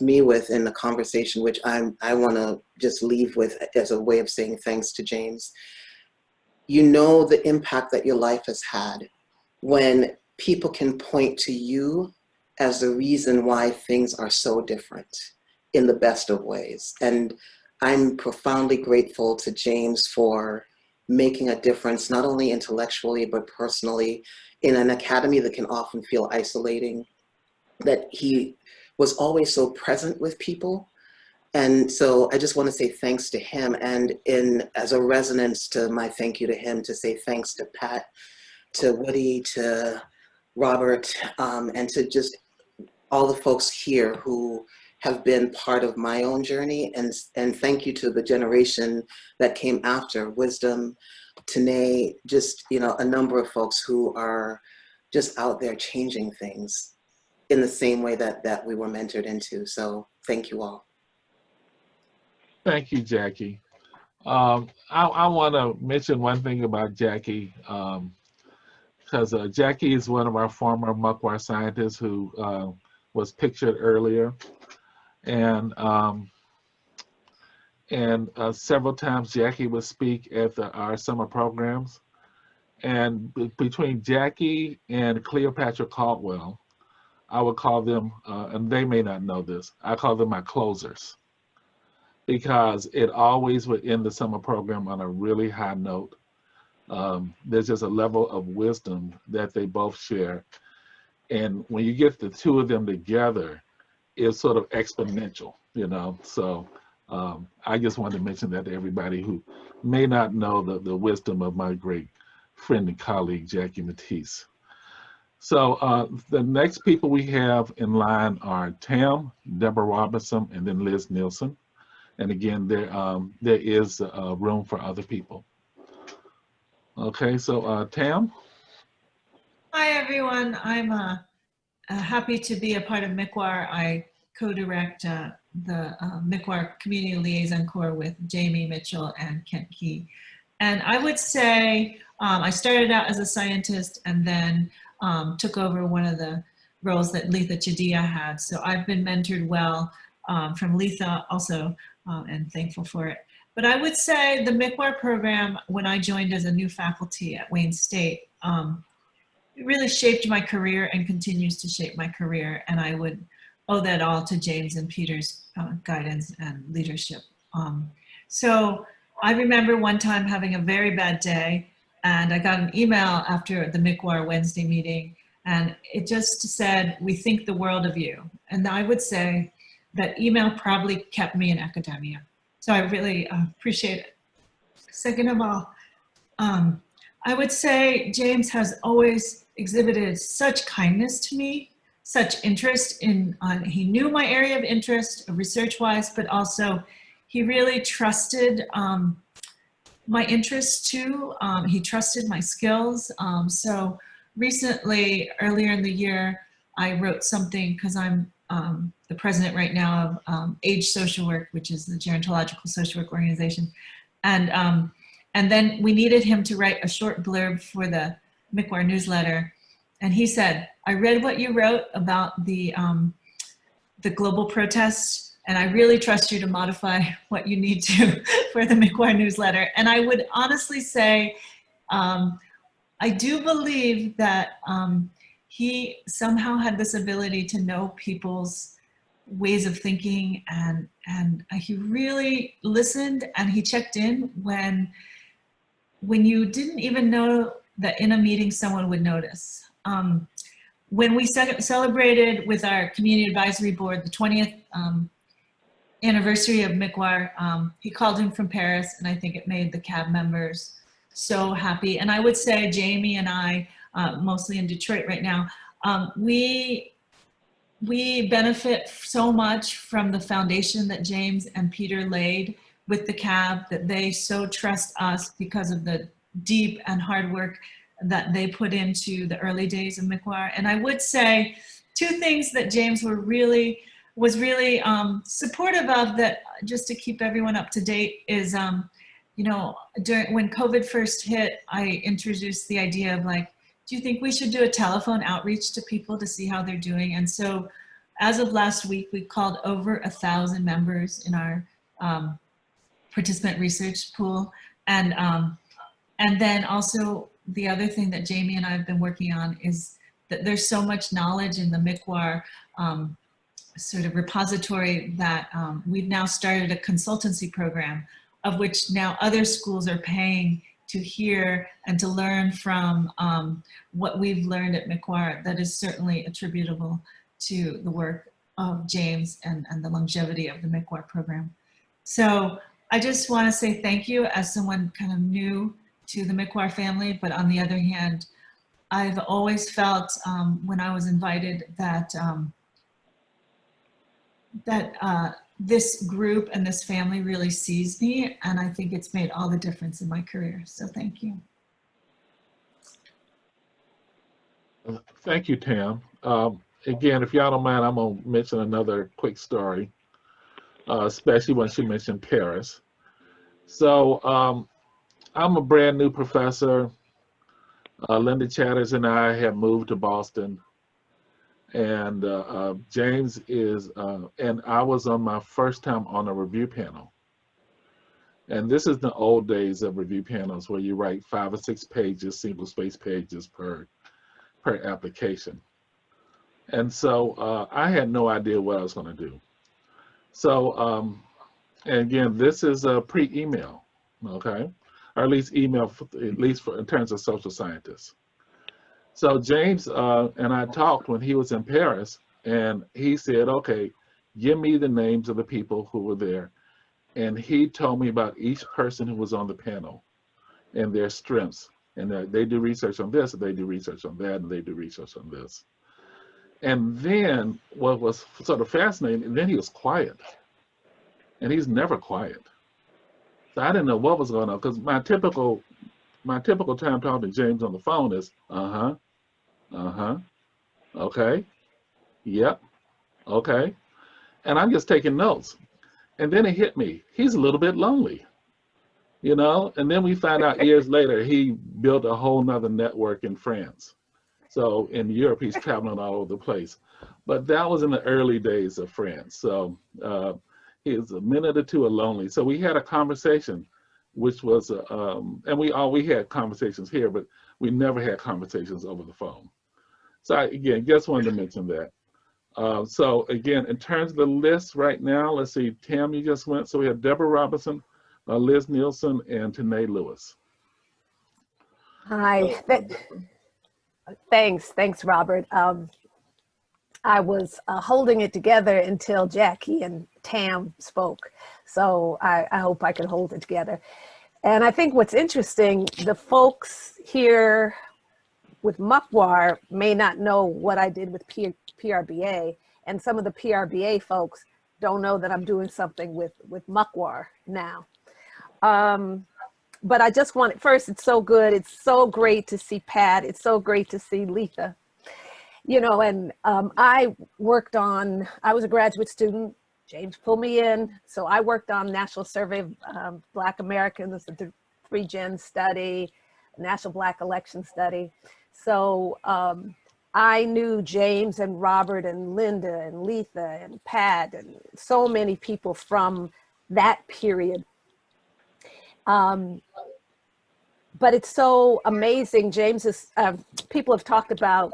me with in the conversation, which I want to just leave with as a way of saying thanks to James, you know, the impact that your life has had when people can point to you as the reason why things are so different in the best of ways. And I'm profoundly grateful to James for making a difference, not only intellectually, but personally, in an academy that can often feel isolating, that he was always so present with people. And so I just want to say thanks to him, and as a resonance to my thank you to him, to say thanks to Pat, to Woody, to Robert, and to just all the folks here who have been part of my own journey. And thank you to the generation that came after, Wisdom, Tanae, just, you know, a number of folks who are just out there changing things in the same way that we were mentored into. So thank you all. Thank you, Jackie. I want to mention one thing about Jackie, because Jackie is one of our former MCUAAAR scientists who was pictured earlier. And several times Jackie would speak at our summer programs. And between Jackie and Cleopatra Caldwell, I would call them, and they may not know this, I call them my closers, because it always would end the summer program on a really high note. There's just a level of wisdom that they both share. And when you get the two of them together, it's sort of exponential, you know? So I just wanted to mention that to everybody who may not know the wisdom of my great friend and colleague, Jackie Matisse. So the next people we have in line are Tam, Deborah Robinson, and then Liz Nielsen. And again, there is room for other people. Okay, so Tam. Hi, everyone. I'm happy to be a part of MCUAAR. I co-direct the MCUAAR Community Liaison Corps with Jamie Mitchell and Kent Key. And I would say I started out as a scientist and then took over one of the roles that Letha Chadia had. So I've been mentored well from Letha also, and thankful for it. But I would say the MCUAAR program, when I joined as a new faculty at Wayne State, it really shaped my career and continues to shape my career. And I would owe that all to James and Peter's guidance and leadership. So I remember one time having a very bad day, and I got an email after the MCUAAR Wednesday meeting, and it just said, "We think the world of you." And I would say that email probably kept me in academia. So I really appreciate it. second of all, I would say James has always exhibited such kindness to me, such interest in, he knew my area of interest research-wise, but also he really trusted my interests too. He trusted my skills. So recently, earlier in the year, I wrote something because I'm the president right now of Age Social Work, which is the gerontological social work organization. And then we needed him to write a short blurb for the MCUAAAR newsletter. And he said, I read what you wrote about the global protests, and I really trust you to modify what you need to for the MCUAAAR newsletter. And I would honestly say, I do believe that he somehow had this ability to know people's ways of thinking, and he really listened, and he checked in when you didn't even know that in a meeting someone would notice. When we celebrated with our community advisory board the 20th anniversary of MCUAAAR, he called in from Paris, and I think it made the CAB members so happy. And I would say Jamie and I, mostly in Detroit right now, we benefit so much from the foundation that James and Peter laid with the CAB, that they so trust us because of the deep and hard work that they put into the early days of MCUAAAR. And I would say two things that James was really supportive of, that just to keep everyone up to date, is you know, when COVID first hit, I introduced the idea of like, do you think we should do a telephone outreach to people to see how they're doing? And so as of last week, we called over 1,000 members in our participant research pool. And then also the other thing that Jamie and I have been working on is that there's so much knowledge in the MCUAAAR sort of repository that we've now started a consultancy program, of which now other schools are paying to hear and to learn from what we've learned at MCUAAAR, that is certainly attributable to the work of James and the longevity of the MCUAAAR program. So I just want to say thank you as someone kind of new to the MCUAAAR family, but on the other hand, I've always felt when I was invited that this group and this family really sees me, and I think it's made all the difference in my career. So thank you. Thank you, Tam. Again, if y'all don't mind, I'm gonna mention another quick story, especially when she mentioned Paris. So I'm a brand new professor. Linda Chatters and I have moved to Boston, and James is, and I was on my first time on a review panel. And this is the old days of review panels where you write 5 or 6 pages, single space pages per application. And so I had no idea what I was going to do. So, and again, this is a pre-email, okay? Or at least email, in terms of social scientists. So James and I talked when he was in Paris, and he said, okay, give me the names of the people who were there. And he told me about each person who was on the panel and their strengths. And they do research on this, and they do research on that, and they do research on this. And then what was sort of fascinating, and then he was quiet. And he's never quiet. So I didn't know what was going on, because my typical time talking to James on the phone is, okay, yep, okay. And I'm just taking notes. And then it hit me, he's a little bit lonely, you know? And then we find out years later, he built a whole nother network in France. So in Europe, he's traveling all over the place. But that was in the early days of France. So he was a minute or two lonely. So we had a conversation, which was, and we had conversations here, but we never had conversations over the phone. So I, again, just wanted to mention that. So again, in terms of the list right now, let's see, Tam, you just went. So we have Deborah Robinson, Liz Nielsen, and Tanae Lewis. Hi. Thanks, Robert. I was holding it together until Jackie and Tam spoke. So I hope I can hold it together. And I think what's interesting, the folks here with MCUAAR may not know what I did with PRBA, and some of the PRBA folks don't know that I'm doing something with MCUAAR now. But I just want, first, it's so good. It's so great to see Pat. It's so great to see Letha. You know, and I was a graduate student. James pulled me in. So I worked on National Survey of Black Americans, the 3-Gen study, National Black Election Study. So I knew James and Robert and Linda and Letha and Pat and so many people from that period. But it's so amazing. James is, people have talked about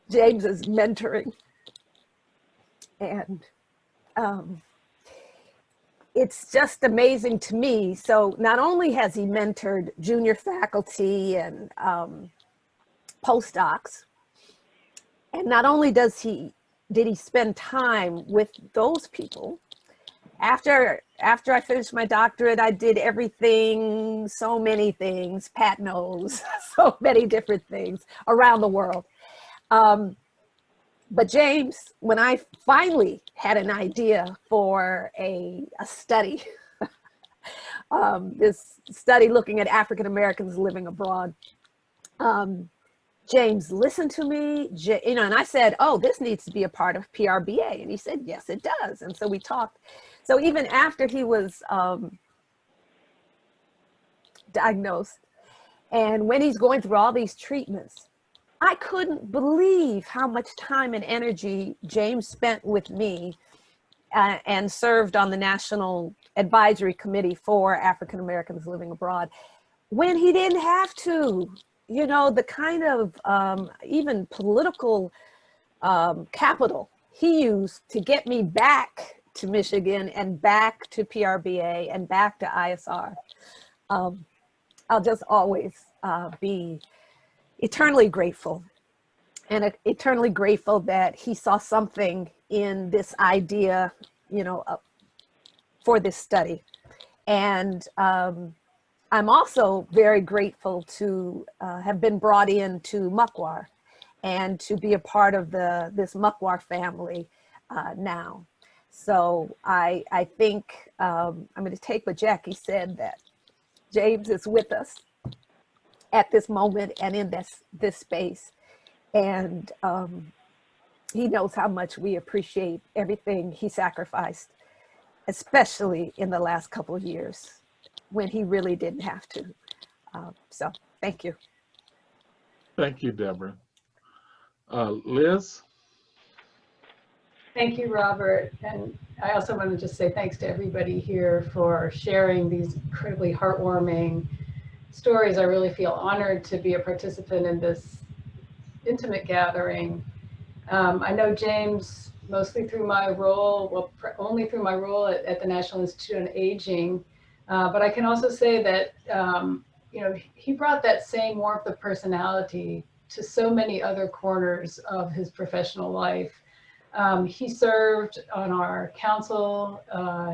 James's mentoring. And it's just amazing to me. So not only has he mentored junior faculty and postdocs, and not only did he spend time with those people. After I finished my doctorate, I did everything, so many things, Pat knows, so many different things around the world. But James, when I finally had an idea for a study, this study looking at African Americans living abroad, James listened to me, you know, and I said, oh, this needs to be a part of PRBA. And he said, yes, it does. And so we talked. So even after he was diagnosed, and when he's going through all these treatments, I couldn't believe how much time and energy James spent with me and served on the National Advisory Committee for African Americans living abroad when he didn't have to. You know, the kind of even political capital he used to get me back to Michigan and back to PRBA and back to ISR. I'll just always be eternally grateful, and eternally grateful that he saw something in this idea, you know, for this study. And I'm also very grateful to have been brought into MCUAAR and to be a part of this MCUAAR family now. So I think I'm going to take what Jackie said, that James is with us at this moment and in this space. And he knows how much we appreciate everything he sacrificed, especially in the last couple of years when he really didn't have to. So thank you. Thank you, Deborah. Liz? Thank you, Robert. And I also want to just say thanks to everybody here for sharing these incredibly heartwarming stories. I really feel honored to be a participant in this intimate gathering. I know James mostly through my role, well, only through my role at the National Institute on Aging. But I can also say that, you know, he brought that same warmth of personality to so many other corners of his professional life. He served on our council.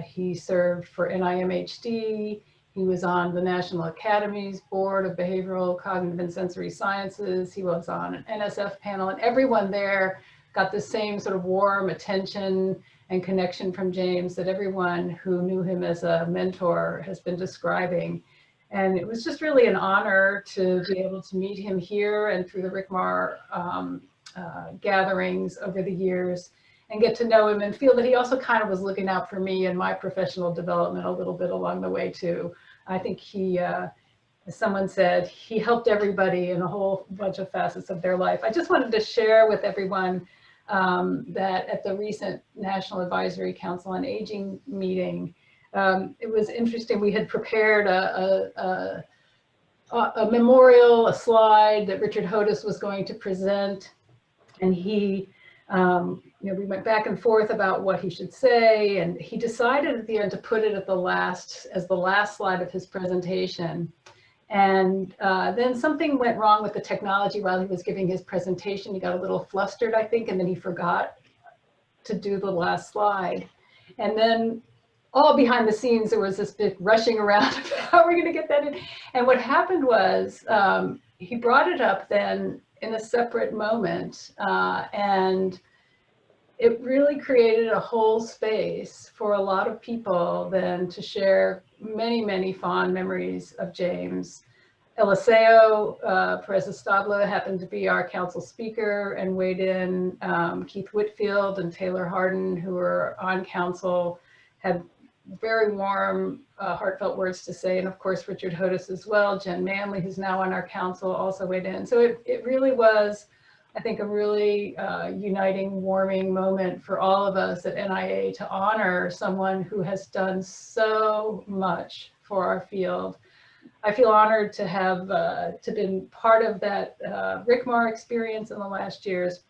He served for NIMHD. He was on the National Academy's Board of Behavioral, Cognitive, and Sensory Sciences. He was on an NSF panel, and everyone there got the same sort of warm attention and connection from James that everyone who knew him as a mentor has been describing. And it was just really an honor to be able to meet him here and through the RICMAR gatherings over the years and get to know him and feel that he also kind of was looking out for me and my professional development a little bit along the way too. I think he, as someone said, he helped everybody in a whole bunch of facets of their life. I just wanted to share with everyone that at the recent National Advisory Council on Aging meeting, it was interesting. We had prepared a memorial, a slide that Richard Hodis was going to present, and he, you know, we went back and forth about what he should say, and he decided at the end to put it at the last, as the last slide of his presentation. And then something went wrong with the technology while he was giving his presentation. He got a little flustered, I think, and then he forgot to do the last slide. And then all behind the scenes, there was this big rushing around. How are we going to get that in? And what happened was he brought it up then in a separate moment, and it really created a whole space for a lot of people then to share many, many fond memories of James. Eliseo Perez Establo happened to be our council speaker and weighed in. Keith Whitfield and Taylor Harden, who were on council, had very warm, heartfelt words to say. And of course, Richard Hodis as well. Jen Manley, who's now on our council, also weighed in. So it really was, I think, a really uniting, warming moment for all of us at NIA to honor someone who has done so much for our field. I feel honored to have been part of that RICMAR experience in the last years.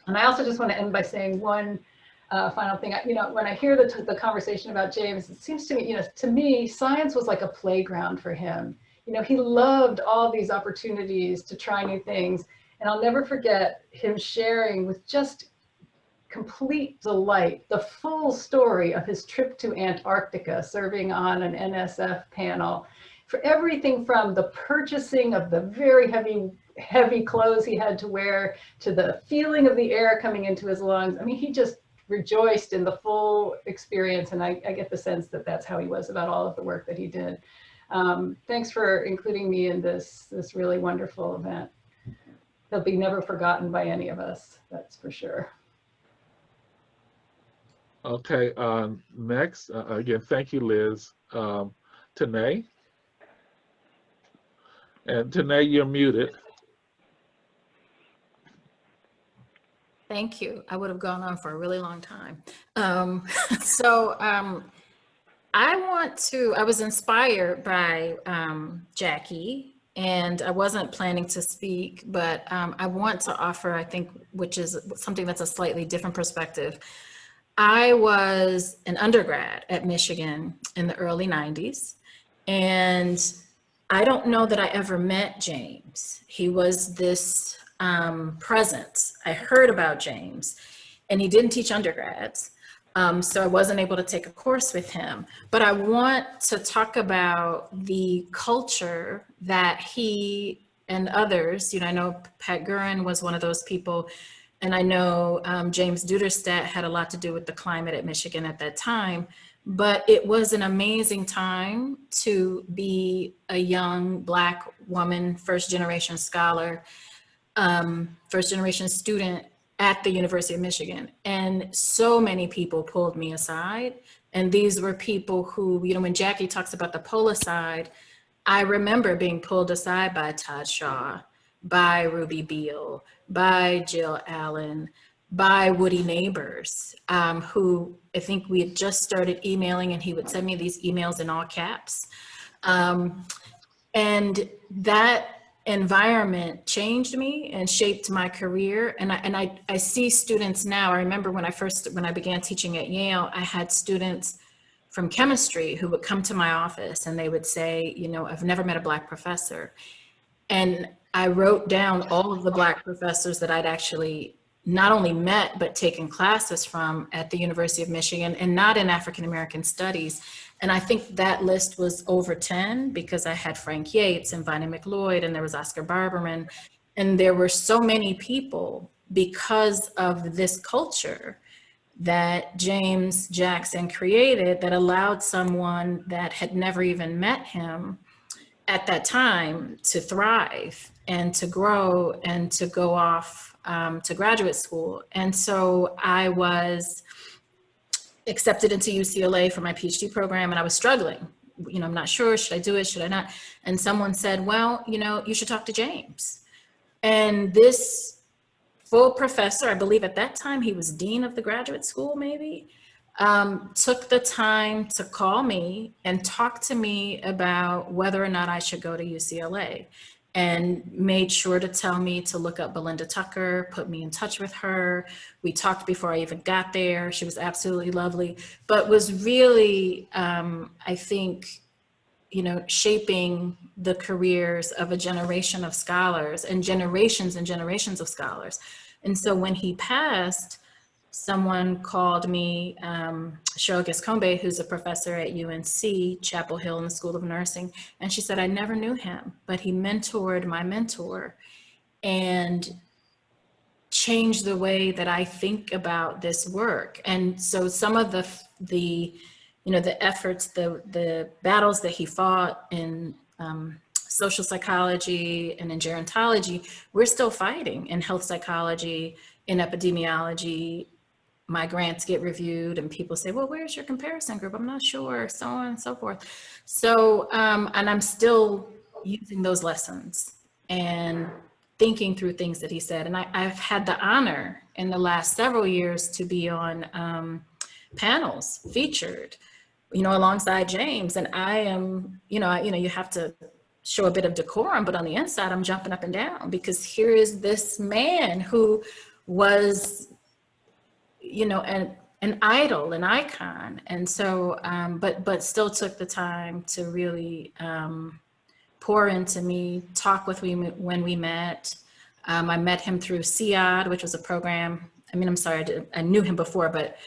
And I also just want to end by saying one final thing. When I hear the conversation about James, it seems to me, to me, science was like a playground for him. He loved all these opportunities to try new things. And I'll never forget him sharing with just complete delight the full story of his trip to Antarctica, serving on an NSF panel, for everything from the purchasing of the very heavy clothes he had to wear to the feeling of the air coming into his lungs. I mean, he just rejoiced in the full experience. And I get the sense that that's how he was about all of the work that he did. Thanks for including me in this really wonderful event. He'll be never forgotten by any of us, that's for sure. Okay, next, again, thank you, Liz. Tanae. And Tanae, you're muted. Thank you. I would have gone on for a really long time. I was inspired by Jackie, and I wasn't planning to speak, but I want to offer, I think, which is something that's a slightly different perspective. I was an undergrad at Michigan in the early 90s, and I don't know that I ever met James. He was this presence. I heard about James, and he didn't teach undergrads. So I wasn't able to take a course with him. But I want to talk about the culture that he and others, I know Pat Gurin was one of those people, and I know James Duderstadt had a lot to do with the climate at Michigan at that time. But it was an amazing time to be a young Black woman, first generation scholar, first generation student at the University of Michigan. And so many people pulled me aside. And these were people who, when Jackie talks about the pull aside, I remember being pulled aside by Todd Shaw, by Ruby Beal, by Jill Allen, by Woody Neighbors, who I think we had just started emailing, and he would send me these emails in all caps. And that environment changed me and shaped my career. And I see students now. I remember when I began teaching at Yale, I had students from chemistry who would come to my office and they would say, I've never met a Black professor. And I wrote down all of the Black professors that I'd actually not only met, but taken classes from at the University of Michigan, and not in African-American studies. And I think that list was over 10 because I had Frank Yates and Vina McLeod, and there was Oscar Barberman. And there were so many people because of this culture that James Jackson created that allowed someone that had never even met him at that time to thrive and to grow and to go off to graduate school. And so I was accepted into UCLA for my PhD program, and I was struggling. I'm not sure, should I do it, should I not? And someone said, well, you should talk to James. And this full professor, I believe at that time he was dean of the graduate school maybe, took the time to call me and talk to me about whether or not I should go to UCLA, and made sure to tell me to look up Belinda Tucker, put me in touch with her. We talked before I even got there. She was absolutely lovely, but was really, I think, shaping the careers of a generation of scholars and generations of scholars. And so when he passed, someone called me, Cheryl Gascombe, who's a professor at UNC, Chapel Hill in the School of Nursing. And she said, I never knew him, but he mentored my mentor and changed the way that I think about this work. And so some of the efforts, the battles that he fought in social psychology and in gerontology, we're still fighting in health psychology, in epidemiology. My grants get reviewed and people say, well, where's your comparison group? I'm not sure, so on and so forth. So, and I'm still using those lessons and thinking through things that he said. And I've had the honor in the last several years to be on panels featured, alongside James. And I am, you have to show a bit of decorum, but on the inside, I'm jumping up and down because here is this man who was, an idol, an icon. And so, but still took the time to really pour into me, talk with me when we met. I met him through CIOD, which was a program. I knew him before, but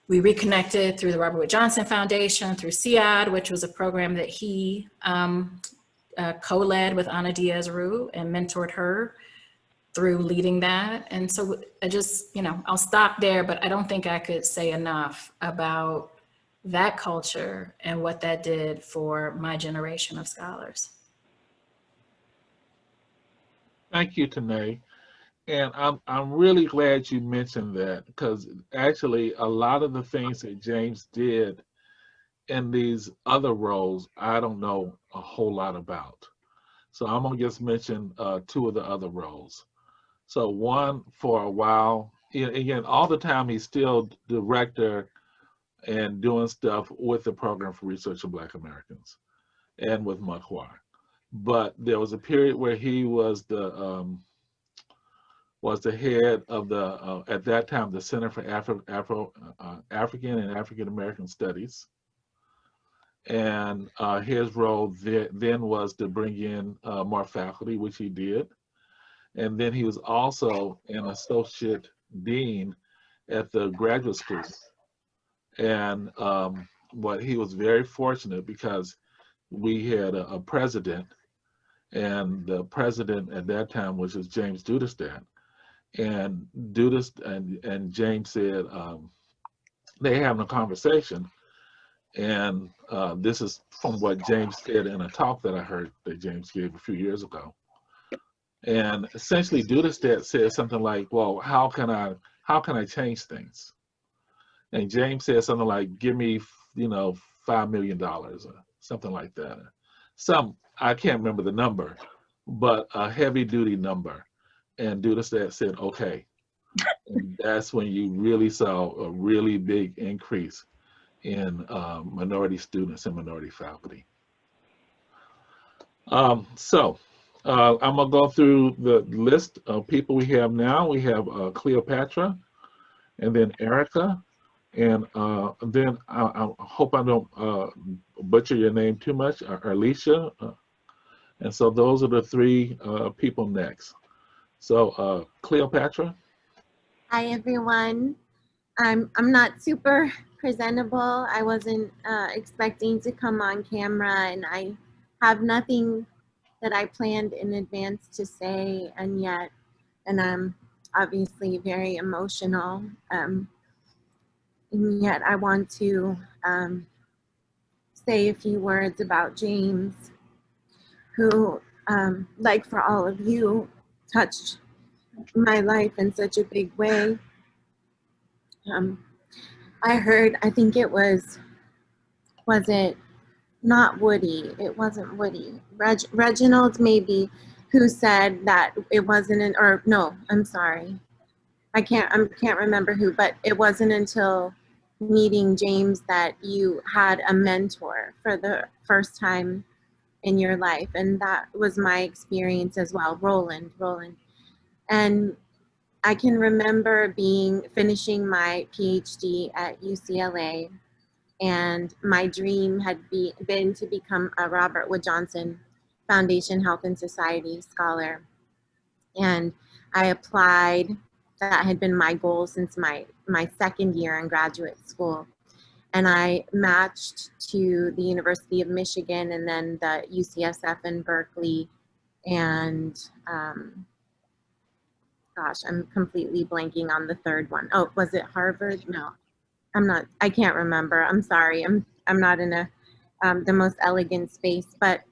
we reconnected through the Robert Wood Johnson Foundation, through CIOD, which was a program that he co-led with Ana Diaz-Rue and mentored her through leading that. And so I just, I'll stop there, but I don't think I could say enough about that culture and what that did for my generation of scholars. Thank you, Tanae. And I'm really glad you mentioned that, because actually a lot of the things that James did in these other roles, I don't know a whole lot about. So I'm gonna just mention two of the other roles. So one, for a while, again, all the time he's still director and doing stuff with the Program for Research of Black Americans and with MCUAAAR. But there was a period where he was the head of the, at that time, the Center for African and African American Studies. And his role then was to bring in more faculty, which he did. And then he was also an associate dean at the graduate school. And but he was very fortunate because we had a president, and the president at that time was James Dudestedt. And and James said, they having a conversation, and this is from what James said in a talk that I heard that James gave a few years ago. And essentially Dudestedt said something like, well, how can I change things? And James said something like, give me, $5 million or something like that. I can't remember the number, but a heavy duty number. And Dudestedt said, okay. And that's when you really saw a really big increase in minority students and minority faculty. So I'm gonna go through the list of people we have now. We have Cleopatra, and then Erica, and then I hope I don't butcher your name too much, Alicia. And so those are the three people next. So Cleopatra. Hi everyone. I'm not super presentable. I wasn't expecting to come on camera, and I have nothing that I planned in advance to say, and I'm obviously very emotional. And yet I want to say a few words about James, who, like for all of you, touched my life in such a big way. I think it was it not Woody? It wasn't Woody. Reginald maybe, who said that it wasn't no, I'm sorry. I can't remember who, but it wasn't until meeting James that you had a mentor for the first time in your life. And that was my experience as well, Roland. And I can remember finishing my PhD at UCLA, and my dream had been to become a Robert Wood Johnson Foundation Health and Society Scholar. And I applied that had been my goal since my second year in graduate school. And I matched to the University of Michigan and then the UCSF in Berkeley. And gosh, I'm completely blanking on the third one. Oh, was it Harvard? No, I can't remember. I'm sorry. I'm not in the most elegant space, but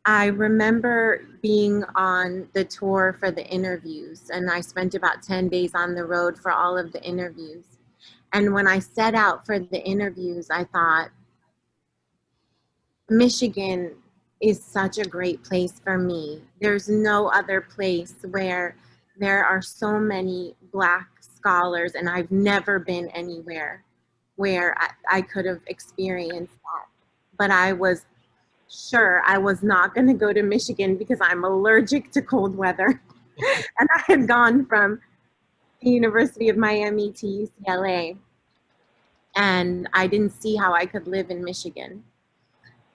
I remember being on the tour for the interviews, and I spent about 10 days on the road for all of the interviews. And when I set out for the interviews, I thought, Michigan is such a great place for me. There's no other place where there are so many Black scholars, and I've never been anywhere where I could have experienced that. But I was sure I was not going to go to Michigan because I'm allergic to cold weather. And I had gone from the University of Miami to UCLA, and I didn't see how I could live in Michigan.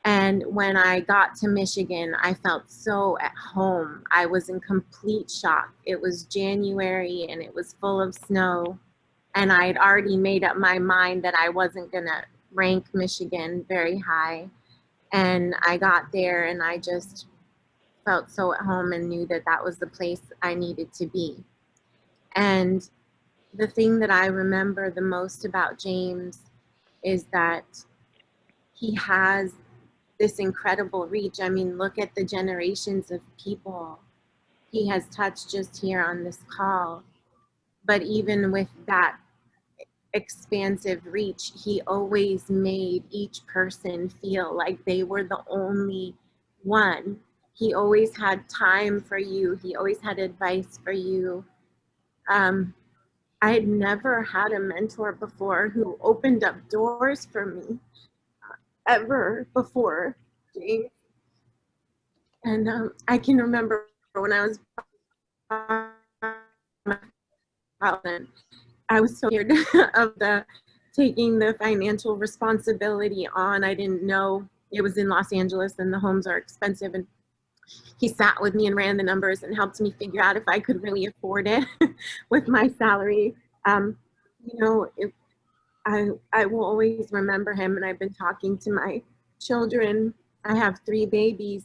And when I got to Michigan, I felt so at home. I was in complete shock. It was January and it was full of snow. And I had already made up my mind that I wasn't going to rank Michigan very high. And I got there and I just felt so at home and knew that that was the place I needed to be. And the thing that I remember the most about James is that he has this incredible reach. I mean, look at the generations of people he has touched just here on this call. But even with that expansive reach, he always made each person feel like they were the only one. He always had time for you. He always had advice for you. I had never had a mentor before who opened up doors for me ever before James. And I can remember when I was I was so scared of taking the financial responsibility on. I didn't know it was in Los Angeles and the homes are expensive. And he sat with me and ran the numbers and helped me figure out if I could really afford it with my salary. I will always remember him, and I've been talking to my children. I have 3 babies,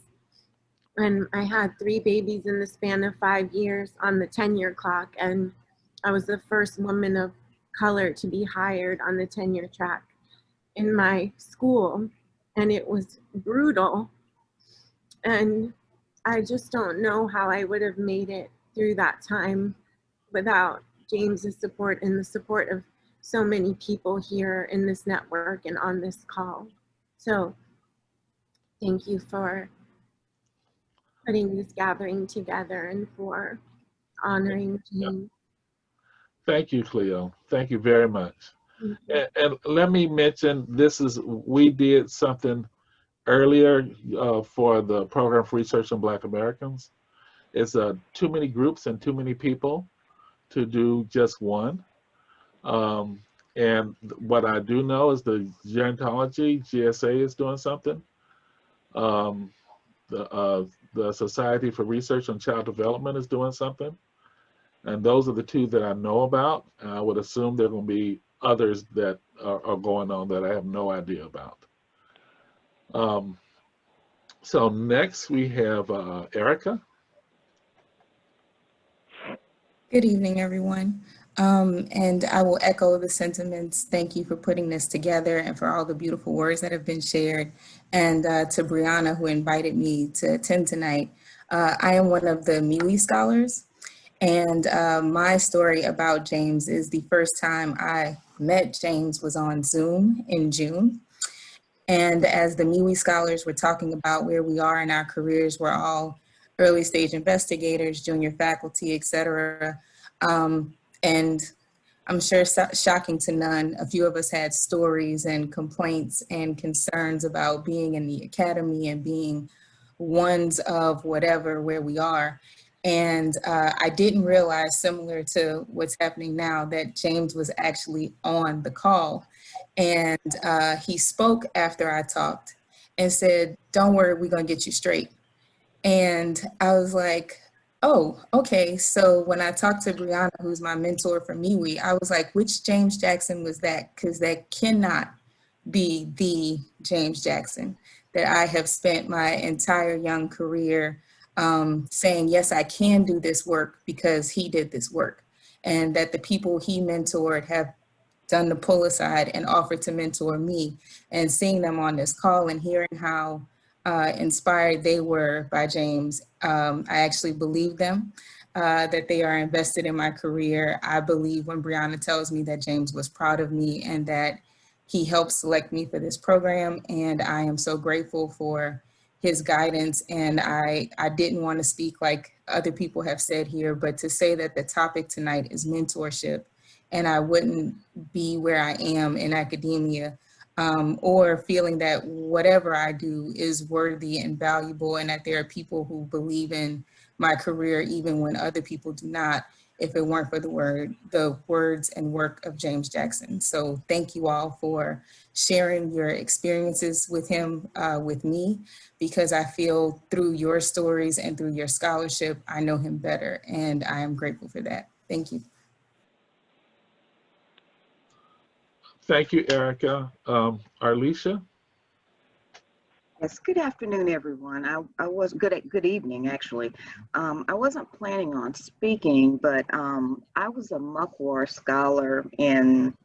and I had 3 babies in the span of 5 years on the tenure clock, and I was the first woman of color to be hired on the tenure track in my school, and it was brutal. And I just don't know how I would have made it through that time without James's support and the support of so many people here in this network and on this call. So thank you for putting this gathering together and for honoring James. Thank you, Cleo. Thank you very much. And let me mention, we did something earlier for the Program for Research on Black Americans. It's too many groups and too many people to do just one. And what I do know is the Gerontology, GSA, is doing something. The Society for Research on Child Development is doing something. And those are the 2 that I know about. And I would assume there are going to be others that are going on that I have no idea about. So next we have Erica. Good evening, everyone. And I will echo the sentiments. Thank you for putting this together and for all the beautiful words that have been shared. And to Brianna, who invited me to attend tonight. I am one of the MCUAAAR scholars. And my story about James is the first time I met James was on Zoom in June. And as the MCUAAAR scholars were talking about where we are in our careers, we're all early stage investigators, junior faculty, et cetera. And I'm sure shocking to none, a few of us had stories and complaints and concerns about being in the academy and being ones of whatever where we are. And I didn't realize, similar to what's happening now, that James was actually on the call. And he spoke after I talked and said, "Don't worry, we're gonna get you straight." And I was like, Oh, okay. So when I talked to Brianna, who's my mentor for MeWe, I was like, which James Jackson was that? Because that cannot be the James Jackson that I have spent my entire young career saying, yes, I can do this work because he did this work. And that the people he mentored have done the pull aside and offered to mentor me, and seeing them on this call and hearing how inspired they were by James. I actually believe them, that they are invested in my career. I believe when Brianna tells me that James was proud of me and that he helped select me for this program, and I am so grateful for his guidance. And I didn't want to speak like other people have said here, but to say that the topic tonight is mentorship, and I wouldn't be where I am in academia or feeling that whatever I do is worthy and valuable, and that there are people who believe in my career even when other people do not, if it weren't for the words and work of James Jackson. So thank you all for sharing your experiences with him, with me, because I feel through your stories and through your scholarship, I know him better, and I am grateful for that. Thank you. Thank you, Erica. Arlisha? Yes, good afternoon, everyone. I was good evening, actually. I wasn't planning on speaking, but I was a MCUAAAR scholar in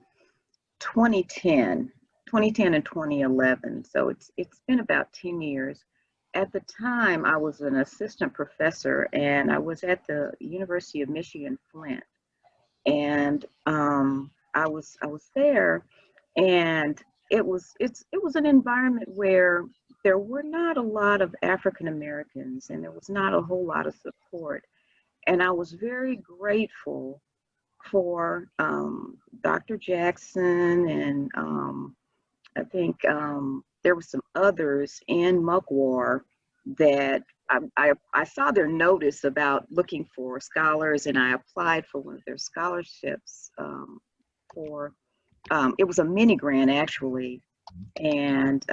2010 and 2011. So it's been about 10 years. At the time, I was an assistant professor, and I was at the University of Michigan, Flint. And I was there, and it was an environment where there were not a lot of African Americans, and there was not a whole lot of support. And I was very grateful for Dr. Jackson, and I think there were some others in MCUAAR that I saw their notice about looking for scholars, and I applied for one of their scholarships it was a mini grant actually, and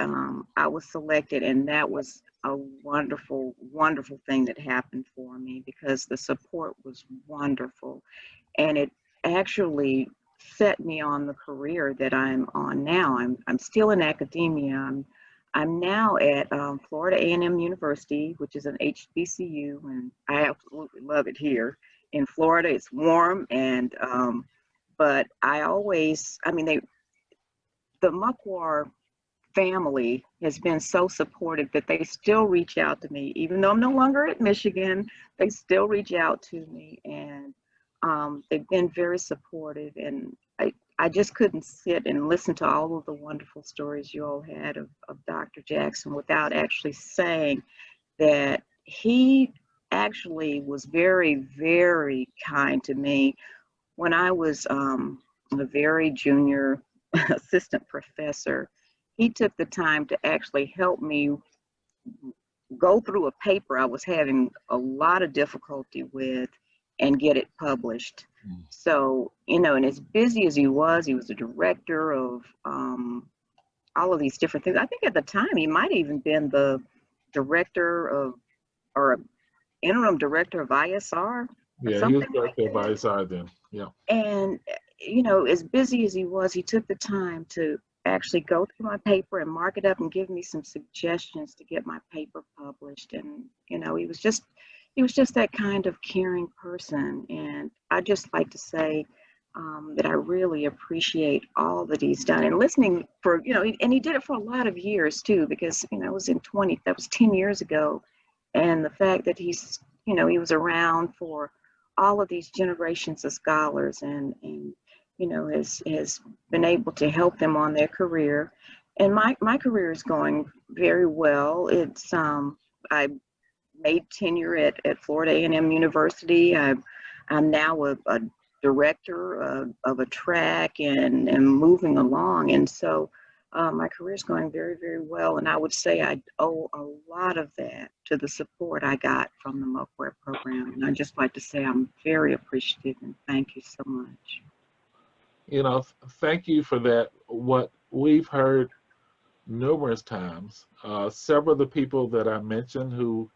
I was selected, and that was a wonderful, wonderful thing that happened for me because the support was wonderful, and it actually set me on the career that I'm on now. I'm still in academia. I'm now at Florida A&M University, which is an HBCU, and I absolutely love it here in Florida. It's warm, and but the MCUAAR family has been so supportive that they still reach out to me, even though I'm no longer at Michigan. They still reach out to me, and they've been very supportive. And I just couldn't sit and listen to all of the wonderful stories you all had of Dr. Jackson without actually saying that he actually was very, very kind to me when I was a very junior assistant professor. He took the time to actually help me go through a paper I was having a lot of difficulty with and get it published. So, and as busy as he was the director of all of these different things. I think at the time he might even been the director of, or interim director of ISR. Yeah, he was director of ISR then, yeah. And, as busy as he was, he took the time to actually go through my paper and mark it up and give me some suggestions to get my paper published. And, he was just that kind of caring person. And I just like to say that I really appreciate all that he's done, and listening for, and he did it for a lot of years too, because, that was 10 years ago. And the fact that he's, he was around for all of these generations of scholars, and has been able to help them on their career. And my career is going very well. It's I made tenure at Florida A&M University. I'm now a director of a track, and moving along. And so my career is going very, very well. And I would say I owe a lot of that to the support I got from the MCUAAR program. And I'd just like to say I'm very appreciative, and thank you so much. Thank you for that. What we've heard numerous times, several of the people that I mentioned who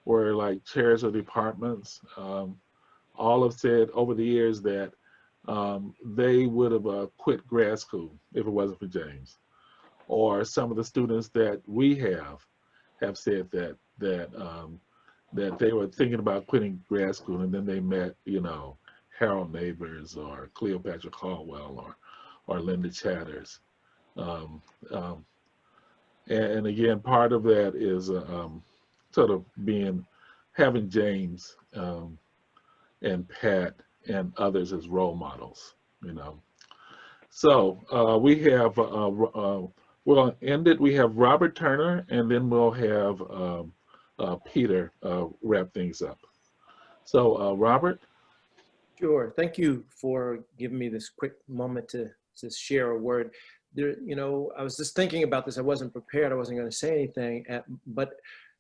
were like chairs of departments, all have said over the years that they would have quit grad school if it wasn't for James. Or some of the students that we have said that they were thinking about quitting grad school, and then they met, you know, Harold Neighbors or Cleopatra Caldwell or Linda Chatters. And again, part of that is sort of having James and Pat and others as role models, you know. So we have, we'll end it. We have Robert Turner, and then we'll have Peter wrap things up. So Robert? Sure. Thank you for giving me this quick moment to share a word. There, you know, I was just thinking about this. I wasn't prepared. I wasn't going to say anything, but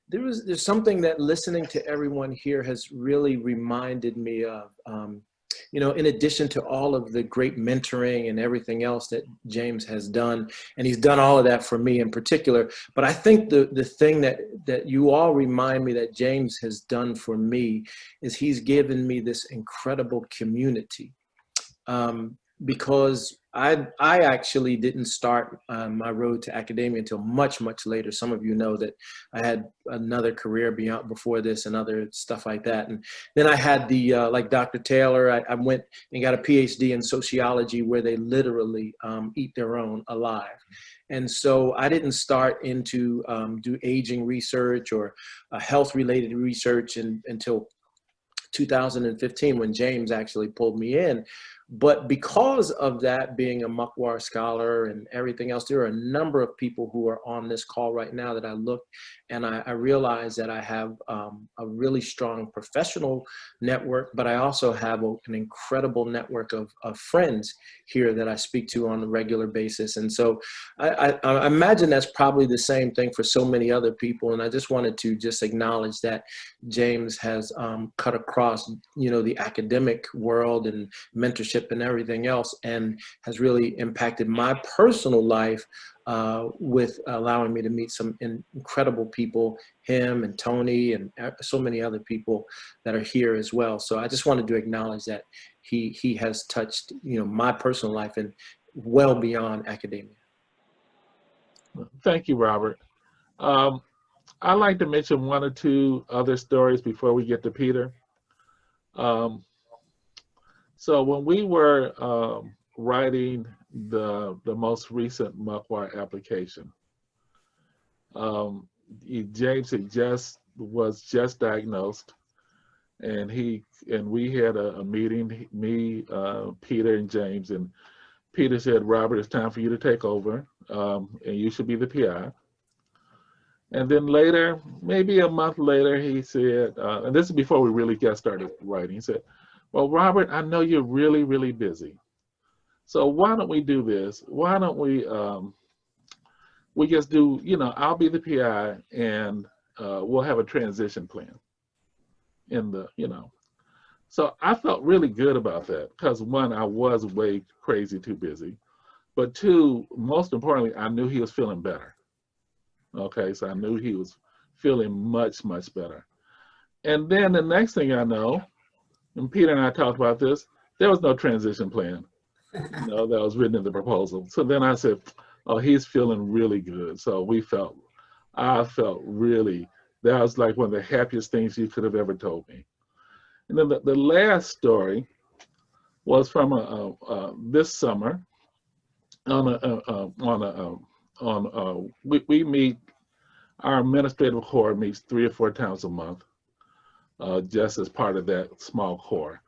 there's something that listening to everyone here has really reminded me of. You know, in addition to all of the great mentoring and everything else that James has done, and he's done all of that for me in particular, but I think the thing that you all remind me that James has done for me is he's given me this incredible community. Because I actually didn't start my road to academia until much, much later. Some of you know that I had another career before this and other stuff like that. And then I had like Dr. Taylor, I went and got a PhD in sociology where they literally eat their own alive. And so I didn't start into do aging research or health related research until 2015 when James actually pulled me in. But because of that, being a MCUAAR scholar and everything else, there are a number of people who are on this call right now that I looked and I realized that I have a really strong professional network, but I also have an incredible network of friends here that I speak to on a regular basis. And so I imagine that's probably the same thing for so many other people. And I just wanted to just acknowledge that James has cut across, you know, the academic world and mentorship and everything else, and has really impacted my personal life with allowing me to meet some incredible people, him and Tony and so many other people that are here as well. So I just wanted to acknowledge that he has touched, you know, my personal life and well beyond academia. Thank you, Robert. I'd like to mention one or two other stories before we get to Peter. So when we were writing the most recent MCUAAR application, James was just diagnosed, and we had a meeting, me, Peter, and James, and Peter said, "Robert, it's time for you to take over, and you should be the PI." And then later, maybe a month later, he said, and this is before we really got started writing, he said, "Well, Robert, I know you're really, really busy. So why don't we do this? Why don't we just do, you know, I'll be the PI and we'll have a transition plan in the, you know." So I felt really good about that because one, I was way crazy too busy. But two, most importantly, I knew he was feeling better. Okay, so I knew he was feeling much, much better. And then the next thing I know, and Peter and I talked about this, there was no transition plan, you know, that was written in the proposal. So then I said, "Oh, he's feeling really good." So I felt really, that was like one of the happiest things you could have ever told me. And then the last story was from this summer. We meet, our administrative core meets 3 or 4 times a month, just as part of that small core.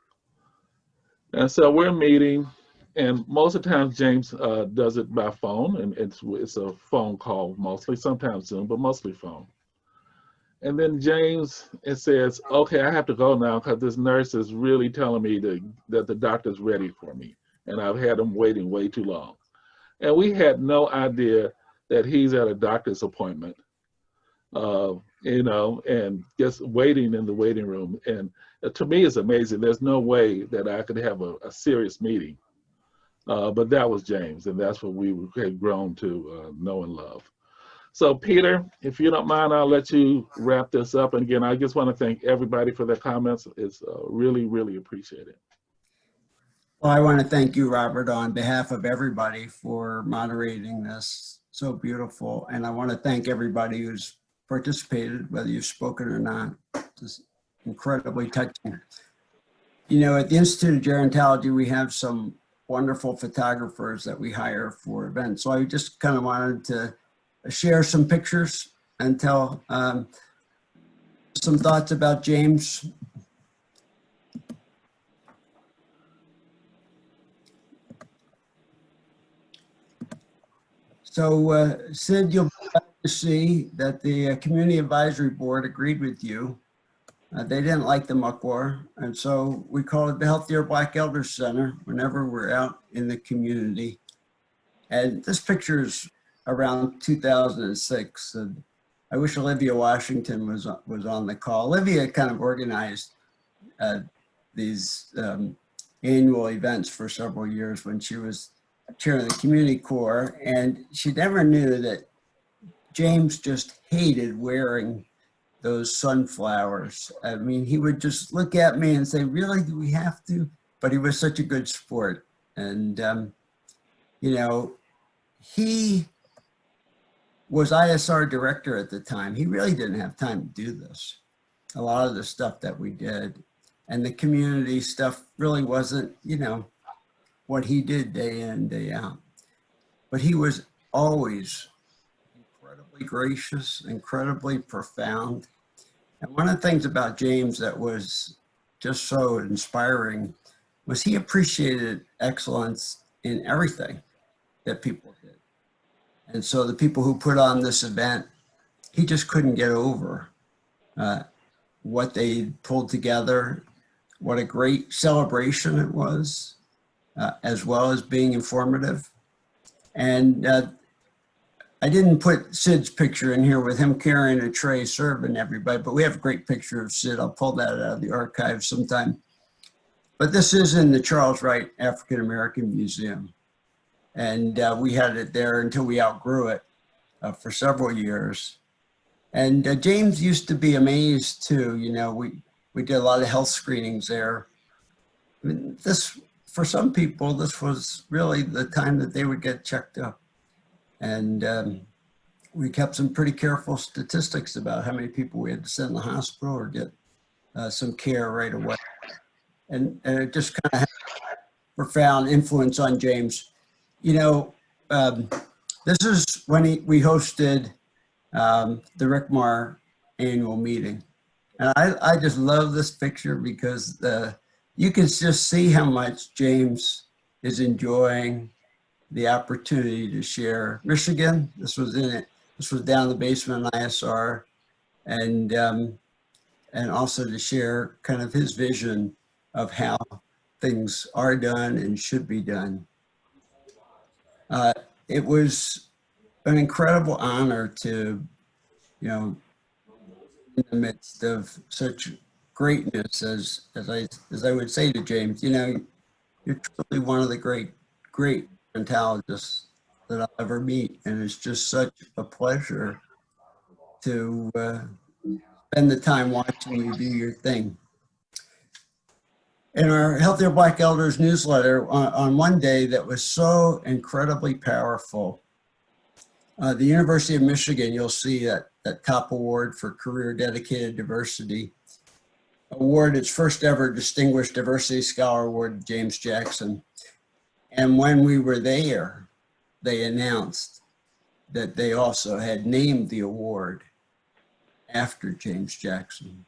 And so we're meeting, and most of the time James does it by phone, and it's a phone call mostly, sometimes Zoom, but mostly phone. And then James, it says, "Okay, I have to go now because this nurse is really telling me that the doctor's ready for me, and I've had him waiting way too long." And we had no idea that he's at a doctor's appointment, you know, and just waiting in the waiting room. And to me, it's amazing. There's no way that I could have a serious meeting. But that was James, and that's what we had grown to know and love. So Peter, if you don't mind, I'll let you wrap this up. And again, I just want to thank everybody for their comments. It's really, really appreciated. Well, I want to thank you, Robert, on behalf of everybody for moderating this. So beautiful. And I want to thank everybody who's participated, whether you've spoken or not. It's incredibly touching. You know, at the Institute of Gerontology, we have some wonderful photographers that we hire for events. So I just kind of wanted to share some pictures and tell some thoughts about James. So Sid, you'll be glad to see that the Community Advisory Board agreed with you. They didn't like the MCUAAR, and so we call it the Healthier Black Elders Center whenever we're out in the community. And this picture is around 2006. And I wish Olivia Washington was on the call. Olivia kind of organized these annual events for several years when she was chair of the community corps, and she never knew that James just hated wearing those sunflowers. I mean, he would just look at me and say, really, do we have to? But he was such a good sport. And, you know, he was ISR director at the time. He really didn't have time to do this. A lot of the stuff that we did and the community stuff really wasn't, you know, what he did day in, day out. But he was always incredibly gracious, incredibly profound. And one of the things about James that was just so inspiring was he appreciated excellence in everything that people did. And so the people who put on this event, he just couldn't get over what they pulled together, what a great celebration it was. As well as being informative. And I didn't put Sid's picture in here with him carrying a tray serving everybody, but we have a great picture of Sid. I'll pull that out of the archive sometime. But this is in the Charles Wright African American Museum. And we had it there until we outgrew it for several years. And James used to be amazed too. You know, we did a lot of health screenings there. I mean, for some people, this was really the time that they would get checked up. And we kept some pretty careful statistics about how many people we had to send to the hospital or get some care right away. And it just kind of had a profound influence on James. You know, this is when we hosted the Rick Marr annual meeting. And I just love this picture because you can just see how much James is enjoying the opportunity to share Michigan. This was in it. This was down in the basement of ISR, and also to share kind of his vision of how things are done and should be done. It was an incredible honor to, you know, in the midst of such greatness, as I would say to James, you know, you're truly one of the great gerontologists that I'll ever meet, and it's just such a pleasure to spend the time watching you do your thing. In our Healthier Black Elders newsletter, on one day that was so incredibly powerful, the University of Michigan, you'll see that top award for career dedicated diversity, award its first ever Distinguished Diversity Scholar Award to James Jackson. And when we were there, they announced that they also had named the award after James Jackson.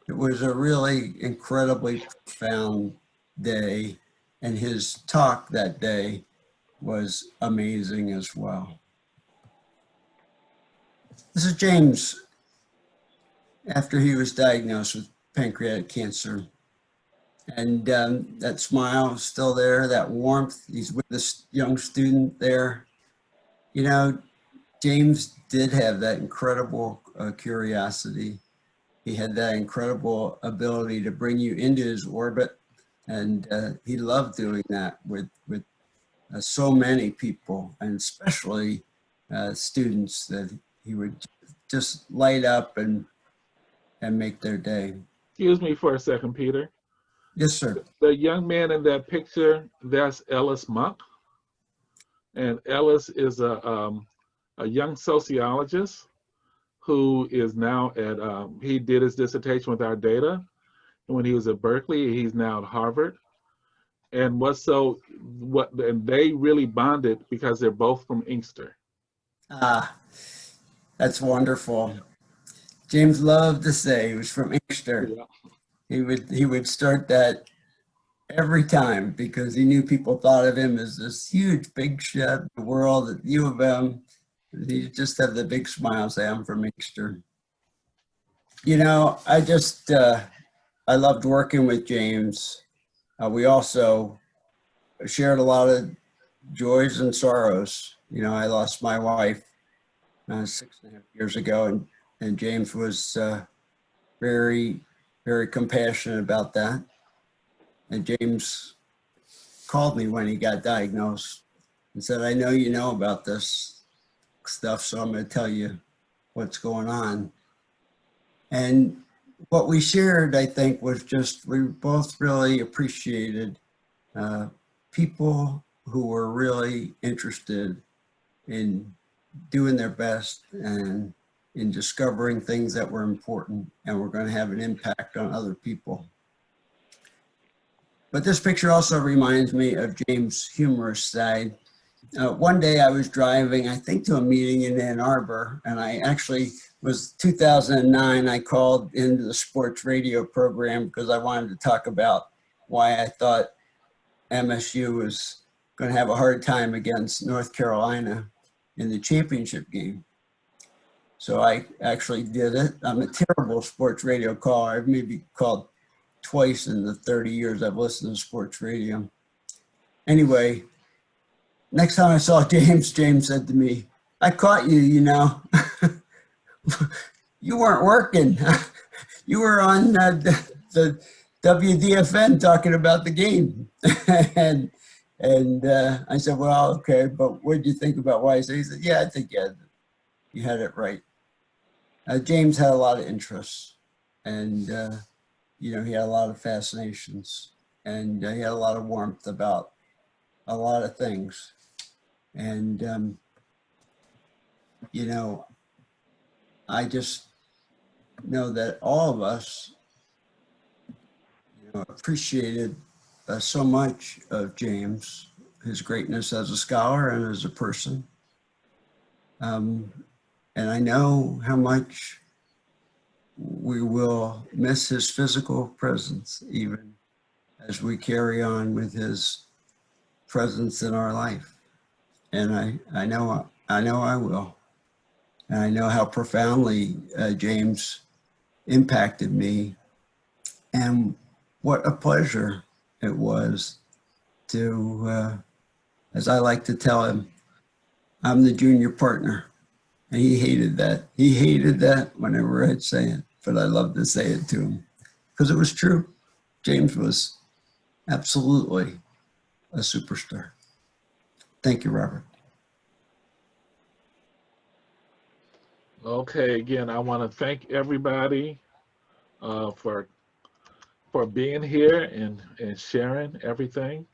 It was a really incredibly profound day, and his talk that day was amazing as well. This is James after he was diagnosed with pancreatic cancer. And that smile is still there, that warmth. He's with this young student there. You know, James did have that incredible curiosity. He had that incredible ability to bring you into his orbit. And he loved doing that with so many people, and especially students that he would just light up and make their day. Excuse me for a second, Peter. Yes, sir. The young man in that picture, that's Ellis Monk. And Ellis is a young sociologist who is now at, he did his dissertation with our data. When he was at Berkeley, he's now at Harvard. And and they really bonded because they're both from Inkster. Ah, that's wonderful. James loved to say he was from Inkster. Yeah. He would start that every time because he knew people thought of him as this huge big shot in the world at U of M. He just had the big smile, say, I'm from Inkster. You know, I loved working with James. We also shared a lot of joys and sorrows. You know, I lost my wife 6.5 years ago, and James was very, very compassionate about that. And James called me when he got diagnosed and said, I know you know about this stuff, so I'm going to tell you what's going on. And what we shared, I think, was just, we both really appreciated people who were really interested in doing their best and in discovering things that were important and were going to have an impact on other people. But this picture also reminds me of James' humorous side. One day I was driving, I think, to a meeting in Ann Arbor, and I actually was 2009. I called into the sports radio program because I wanted to talk about why I thought MSU was going to have a hard time against North Carolina in the championship game. So I actually did it. I'm a terrible sports radio caller. I've maybe called twice in the 30 years I've listened to sports radio. Anyway, next time I saw James, James said to me, I caught you, you know. You weren't working. You were on the WDFN talking about the game. and I said, well, okay, but what did you think about why? He said, yeah, I think you had it right. James had a lot of interests, and you know, he had a lot of fascinations, and he had a lot of warmth about a lot of things. And, you know, I just know that all of us, you know, appreciated so much of James, his greatness as a scholar and as a person. And I know how much we will miss his physical presence, even as we carry on with his presence in our life. And I know I will. And I know how profoundly James impacted me, and what a pleasure it was to, as I like to tell him, I'm the junior partner. And he hated that. He hated that whenever I'd say it, but I love to say it to him because it was true. James was absolutely a superstar. Thank you, Robert. Okay, again, I want to thank everybody for being here and sharing everything.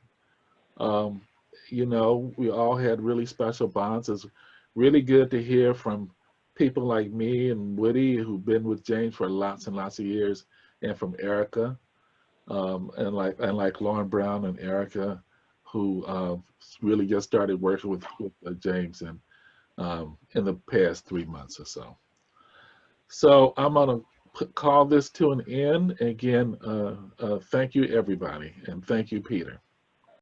You know, we all had really special bonds. It's really good to hear from people like me and Woody, who've been with James for lots and lots of years, and from Erica, and like Lauren Brown and Erica, who really just started working with James in the past 3 months or so. So I'm gonna call this to an end. Again, thank you everybody, and thank you, Peter.